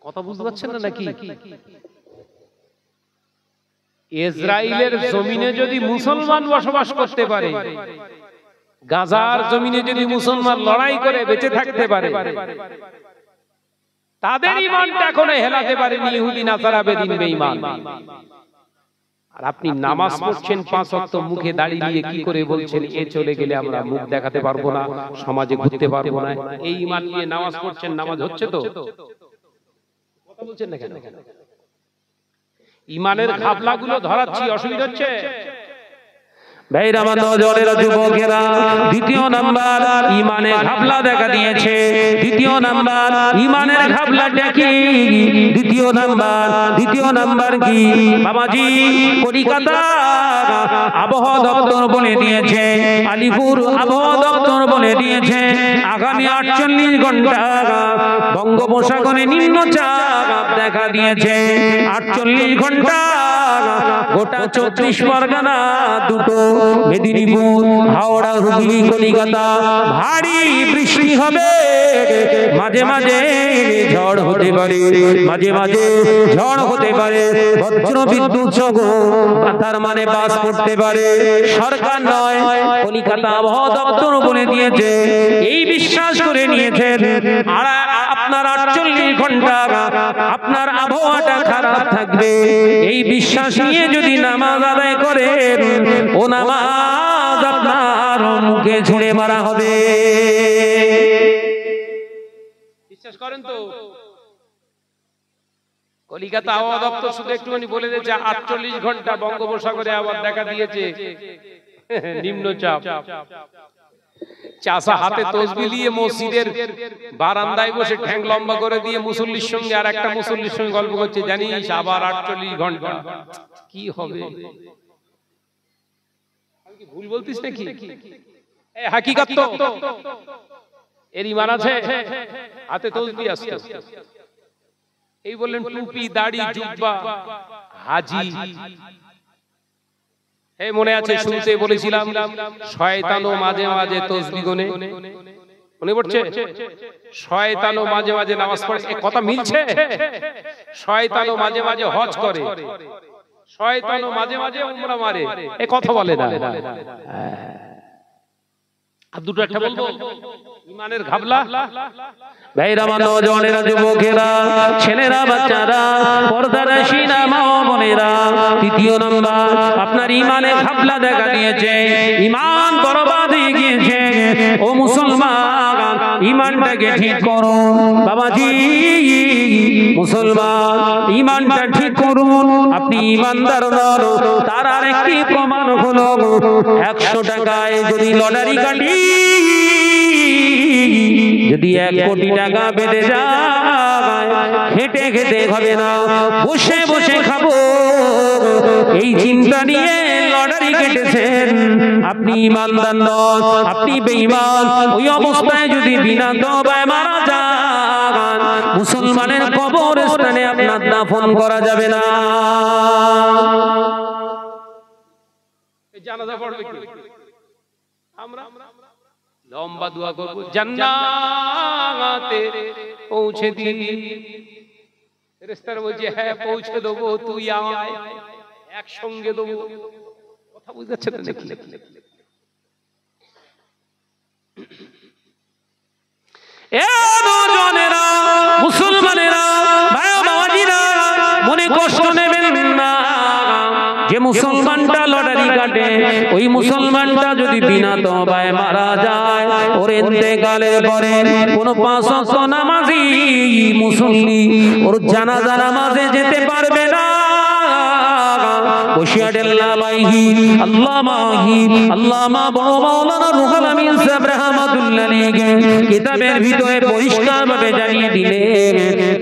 কথা বুঝতে পারছেন না নাকি? ইসরায়েলের জমিনে যদি মুসলমান বসবাস করতে পারে, গাজার জমিনে যদি মুসলমান লড়াই করে বেঁচে থাকতে পারে, তাদের ঈমানটা এখনো হেলাতে পারেনি ইহুদি, নাসারা, বেদিন, বেঈমান। আর আপনি নামাজ পড়ছেন 5 ওয়াক্ত, মুখে দাড়ি নিয়ে কি করে বলছেন এ চলে গেলে আমরা মুখ দেখাতে পারবো না, সমাজে ঘুরতে পারবো না। এই ঈমান নিয়ে নামাজ পড়ছেন, নামাজ হচ্ছে তো? কথা বলছেন না কেন? ঈমানের ঘাপলাগুলো ধরাচ্ছি, অসুবিধা হচ্ছে? ভাইরা, আমার নজরের যুবকেরা, দ্বিতীয় নাম্বার ঈমানের ঘাপলা দেখা দিয়েছে। দ্বিতীয় নাম্বার ঈমানের ঘাপলাটা কি? দ্বিতীয় নাম্বার কি বাবাজি? কলিকাতা আবহাওয়া দপ্তর বলে দিয়েছে, আলিপুর আবহাওয়া দপ্তর বলে দিয়েছে আগামী 48 ঘন্টা বঙ্গোপসাগরে নিম্নচাপ দেখা দিয়েছে। 48 ঘন্টা গোটা 34 পরগনা, দুটো মেদিনীপুর, হাওড়া, হুগলি, কলিকাতা ভারী বৃষ্টি হবে। মাঝে মাঝে ঝড় হতে পারে, বজ্র বিদ্যুৎ সহ তার মানে বাস পড়তে পারে। সরকার নয়, কলিকাতা আবহাওয়া দপ্তর বলে দিয়েছে। এই বিশ্বাস করে নিয়েছেন আর আপনার 48 ঘন্টা আপনার আবহাওয়াটা খারাপ থাকবে। এই বিশ্বাস নিয়ে যদি নামাজ আদায় করেন, ও নামাজ আপনার মুখে ছুঁড়ে মারা হবে। বিশ্বাস করেন তো? কলিকাতা আবহাওয়া দপ্তর শুধু একটুখানি বলে দিয়েছে 48 ঘন্টা বঙ্গোপসাগরে আবার দেখা দিয়েছে নিম্নচাপ। চাষা হাতে তসবিহ নিয়ে মসজিদের বারান্দায় বসে ঠ্যাং লম্বা করে দিয়ে মুসল্লির সঙ্গে আর একটা মুসল্লির সঙ্গে গল্প করছে, জানিস আবার 48 ঘন্টা কি হবে? আমি কি ভুল বলতিস নাকি? এই হাকিকত তো। এর ঈমান আছে, হাতে তসবিহ আছে। এই বললেন টুপি, দাড়ি, জুব্বা, হাজি। এই মনে আছে শুরুতে বলেছিলাম শয়তানও মাঝে মাঝে তাসবিহ গোনে, মনে পড়ছে? শয়তানও মাঝে মাঝে নামাজ পড়ে। এই কথা মিলছে? শয়তানও মাঝে মাঝে হজ করে, শয়তানও মাঝে মাঝে উমরা মারে। এই কথা বলে না? আর দুটো একটা বলবো ঈমানের ঘাপলা। ভাইরা, আমার নওজওয়ানেরা, যুবকেরা, ছেলেরা, বাচ্চারা, পর্দার শিনা মা ও বোনেরা, তৃতীয় নাম্বার আপনার ঈমানে ঘাপলা দেখা দিয়েছে, ঈমান বরবাদ হয়ে গিয়েছে। ও মুসলমান, ঈমানটাকে ঠিক করো বাবাজি। মুসলমান, ঈমানটা ঠিক করুন। আপনি ঈমানদার নন তার আরেকটি প্রমাণ হলো 100 টাকায় যদি লটারি কাটি, যদি 1 কোটি টাকা বেঁধে যায়, খেটে খেতে হবে না, বসে বসে খাবো। এই চিন্তা নিয়ে লটারি কেটেছেন, আপনি ইমানদার নন, আপনি বেঈমান। ওই অবস্থায় যদি বিনা তওবায় মারা যান, মুসলমানের কবরস্থানে আপনার দাফন করা যাবে না। জানাজা পড়বে কি? আমরা লম্বা দোয়া করব, জান্নাতে পৌঁছে দিই। ফেরেশতারা বলছে হ্যাঁ পৌঁছে দেবো, তুই আয়, একসঙ্গে দেবো। কথা বুঝাচ্ছে না নাকি? এ নওজওয়ানেরা, মুসলমানেরা, ভাই ও বাবাজিরা, মনে কষ্ট নেবেন না। যে মুসলমানটা লটারি কাটে, ওই মুসলমানটা যদি বিনা তওবায় মারা যায়, ওর ইন্তেকালের পরে কোন 5 ওয়াক্ত নামাজি মুসল্লি ওর জানাজা নামাজে যেতে পারবে না। কিতাবের ভিতরে পরিষ্কারভাবে জানিয়ে দিলেন,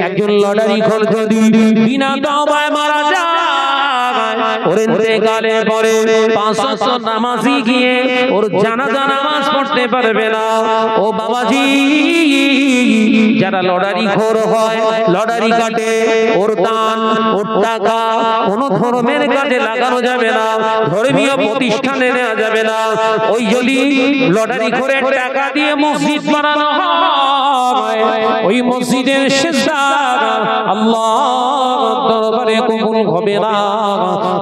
একজন লটারিখোর যদি বিনা তওবায় মারা যায়, ওর ইন্তেকালের পরে 5 ওয়াক্ত নামাজি গিয়ে ওর জানাজা নামাজ পড়তে পারবে না। ও বাবাজি, যারা লটারিখোর হয়, লটারি কাটে, ওর দান, ওর টাকা কোন ধর্মের কাজে লাগানো যাবে না, ধর্মীয় প্রতিষ্ঠানে নেওয়া যাবে না। ওই যদি লটারিখোরের টাকা দিয়ে মসজিদ বানানো হয়, ওই মসজিদের সিজদা আল্লাহর দরবারে কবুল হবে না।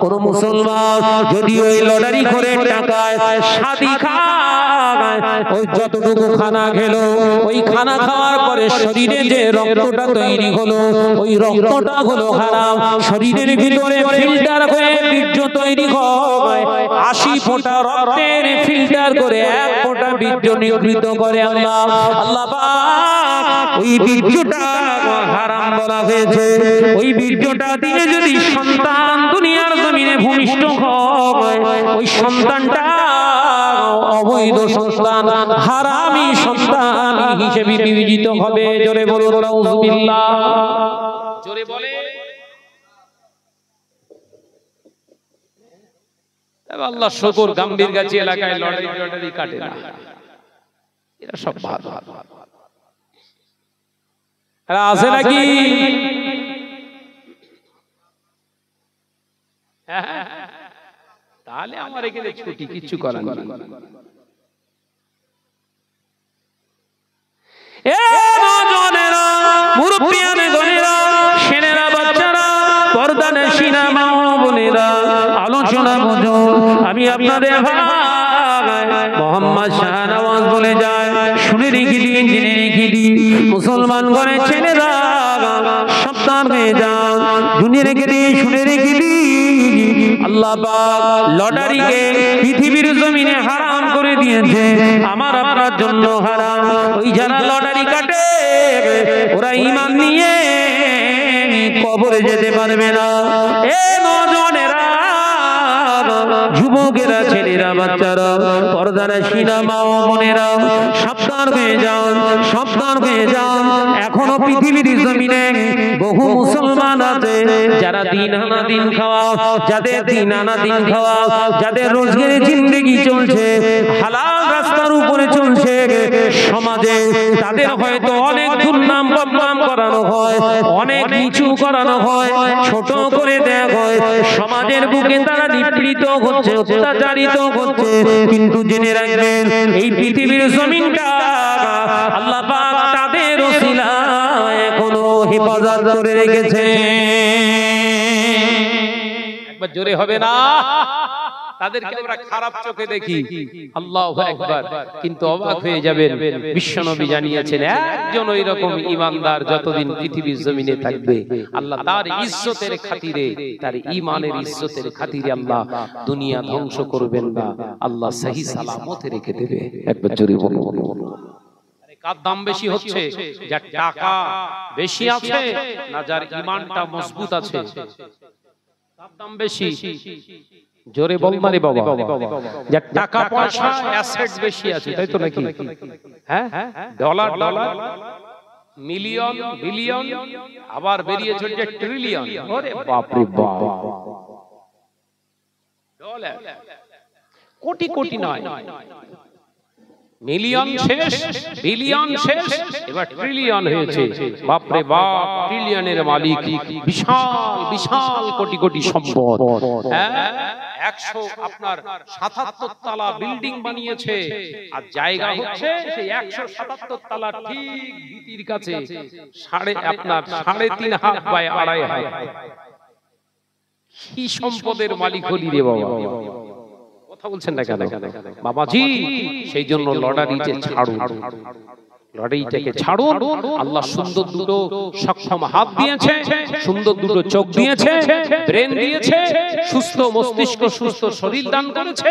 কোন মুসলমান যদি ওই লটারিখোরের টাকায় শাদি খায়, ওই যতটুকু খানা খেলো, ওই খানা খাওয়ার পরে শরীরে যে রক্তটা তৈরি হলো, ওই রক্তটা হলো হারাম। শরীরের ভিতরে ফিল্টার হয়ে বীর্য তৈরি হয়, 80 ফোঁটা রক্তের ফিল্টার করে 1 ফোঁটা বীর্য নির্গৃত করে আল্লাহ। আল্লাহ পাক ওই বীর্যটা হারাম বলা হয়েছে। ওই বীর্যটা দিয়ে যদি সন্তান দুনিয়ার জমিনে ভূমিষ্ঠ হয়, ওই সন্তানটা অবৈধ সন্তান, হারামি সন্তান হিসেবে বিবেচিত হবে। জোরে বলুন নাউযুবিল্লাহ। জোরে বলে। আল্লাহ শুকর, গাম্ভীর গাছি এলাকায় লটারি কাটে না, এরা সব ভালো আছে নাকি? তাহলে আমার এখানে ছুটি, কিচ্ছু করার নেই। এ নওজওয়ানেরা, মুরব্বিয়ানে গণেরা, ছেলেরা, বাচ্চারা, পর্দানশীনা মা ও বোনেরা, আলোচনা বুঝো। আমি আপনাদের ভাই মোহাম্মদ শাহনওয়াজ বলে যায়, শুনে রেখে দিন, জেনে রেখে দিন। মুসলমান ঘরে ছেলেরা সাবধান হয়ে যান, শুনে রেখে দিন, শুনে রেখে দিন। আল্লাহ পাক লটারিকে পৃথিবীর জমিনে হারাম করে দিয়েছে, আমার আপনার জন্য হারাম। ওই যারা লটারি কাটে, ওরা ঈমান নিয়ে কবরে যেতে পারবে না। এ নওজওয়ানেরা, যুবকেরা, ছেলেরা, বাচ্চারা, পর্দানশীনা মা ও বোনেরা, সাবধান হয়ে যান, সাবধান হয়ে যান। এখনো পৃথিবীর জমিনে বহু মুসলমান আছে যারা দিন আনা দিন খাওয়া, যাদের দিন আনা দিন খাওয়া, যাদের রোজগারে জিন্দেগি চলছে, হালাল রাস্তার উপরে চলছে, সমাজে তাদের হয়তো অনেক দুর্নাম বদনাম করানো হয়, অনেক নিচু করানো হয়, ছোট করে দেয়া হয়। সমাজের বুকে তারা নিপীড়িত হচ্ছে, অত্যাচারিত হচ্ছে। কিন্তু জেনে রাখবেন, এই পৃথিবীর জমিনটা আল্লাহ পাক তাদের ওসিলায় এখনো হেফাজত করে রেখেছে। একবার জোরে হবে না? তাদেরকে আমরা খারাপ চোখে দেখি, আল্লাহু আকবার, কিন্তু অবাক হয়ে যাবেন, বিশ্বনবী জানিয়েছেন একজন ওইরকম ঈমানদার যতদিন পৃথিবীর জমিনে থাকবে, আল্লাহ তার ইজ্জতের খাতিরে, তার ঈমানের ইজ্জতের খাতিরে আল্লাহ দুনিয়া ধ্বংস করবেন না, আল্লাহ সহি সালামতে রেখে দেবে। একবার জোরে বলুন। কার দাম বেশি হচ্ছে? যার টাকা বেশি আছে না যার ঈমানটা মজবুত আছে? কার দাম বেশি? জোরে বল না রে বাবা। যার টাকা পয়সা, অ্যাসেটস বেশি আছে, তাই তো নাকি? হ্যাঁ, ডলার, মিলিয়ন, বিলিয়ন, আবার বেরিয়ে চলছে ট্রিলিয়ন। ওরে বাপ রে বাপ, কোটি কোটি নয়, মিলিয়ন শেষ, বিলিয়ন শেষ, এবার ট্রিলিয়ন হয়েছে। বাপরে বাপ, ট্রিলিয়নের মালিক, বিশাল বিশাল কোটি কোটি সম্পদ। 177 তলা বিল্ডিং বানিয়েছে, আর জায়গা হচ্ছে সেই 177 তলা ঠিক ভিতির কাছে 3.5 হাত বাই 2.5 হাত। কি সম্পদের মালিক হলি রে বাবা, কথা বলছেন না কেন বাবাজি? সেই জন্য লটারিতে ছাড়ুন, লটারিটাকে ছাড়ুন। আল্লাহ সুন্দর দুটো সক্ষম হাত দিয়েছে, সুন্দর দুটো চোখ দিয়েছে, ব্রেন দিয়েছে, সুস্থ মস্তিষ্ক, সুস্থ শরীর দান করেছে।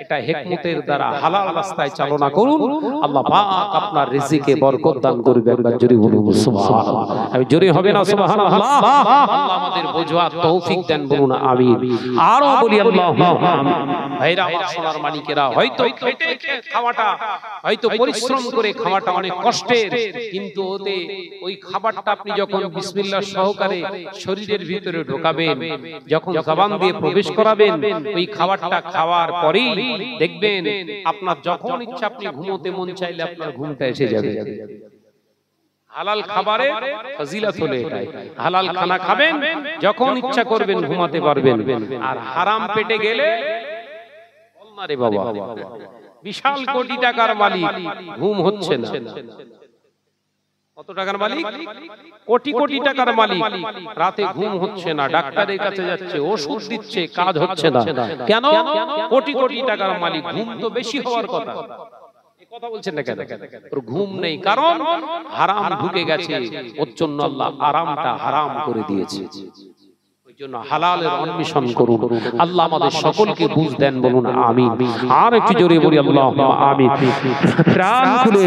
এটা হিকমতের দ্বারা হালাল রাস্তায় চালনা করুন, আল্লাহ পাক আপনার রিজিকে বরকত দান করবে। একবার জোরে বলুন সুবহানাল্লাহ। আমি জোরে হবে না সুবহানাল্লাহ? আল্লাহ আমাদের বোঝার তৌফিক দেন, বলুন আমিন। আরো বলি আল্লাহুম্মা আমিন। ভাইরা আমার, সোনার মানিকেরা, হয়তো খেটে খাওয়াটা, হয়তো পরিশ্রম করে খাওয়াটা অনেক কষ্টের, কিন্তু ওতে ওই খাবারটা আপনি যখন বিসমিল্লাহ সহকারে শরীরের ভিতরে ঢোকাবেন, যখন জবান দিয়ে প্রবেশ করাবেন, ওই খাবারটা খাওয়ার পরেই দেখবেন আপনার যখন ইচ্ছা আপনি ঘুমোতে মন চাইলে আপনার ঘুমটা এসে যাবে। হালাল খাবারের ফজিলত হলো এটাই। হালাল খানা খাবেন, যখন ইচ্ছা করবেন ঘুমাতে পারবেন। আর হারাম পেটে গেলে আরে বাবা, বিশাল কোটি টাকার মালিক, ঘুম হচ্ছে না। কত টাকার মালিক? কোটি কোটি টাকার মালিক, রাতে ঘুম হচ্ছে না, ডাক্তারের কাছে যাচ্ছে, ওষুধ দিচ্ছে, কাজ হচ্ছে না। কেন? কোটি কোটি টাকার মালিক, ঘুম তো বেশি হওয়ার কথা। কথা বলছেন না কেন? ওর ঘুম নেই, কারণ হারাম ঢুকে গেছে, ওর জন্য আল্লাহ আরামটা হারাম করে দিয়েছে। জন্য হালালের অন্বেষণ করুন। আল্লাহ আমাদের সকলকে বুঝ দেন, বলুন আমিন। আর একটু জোরে বলি আল্লাহুম্মা আমিন। প্রাণ খুলে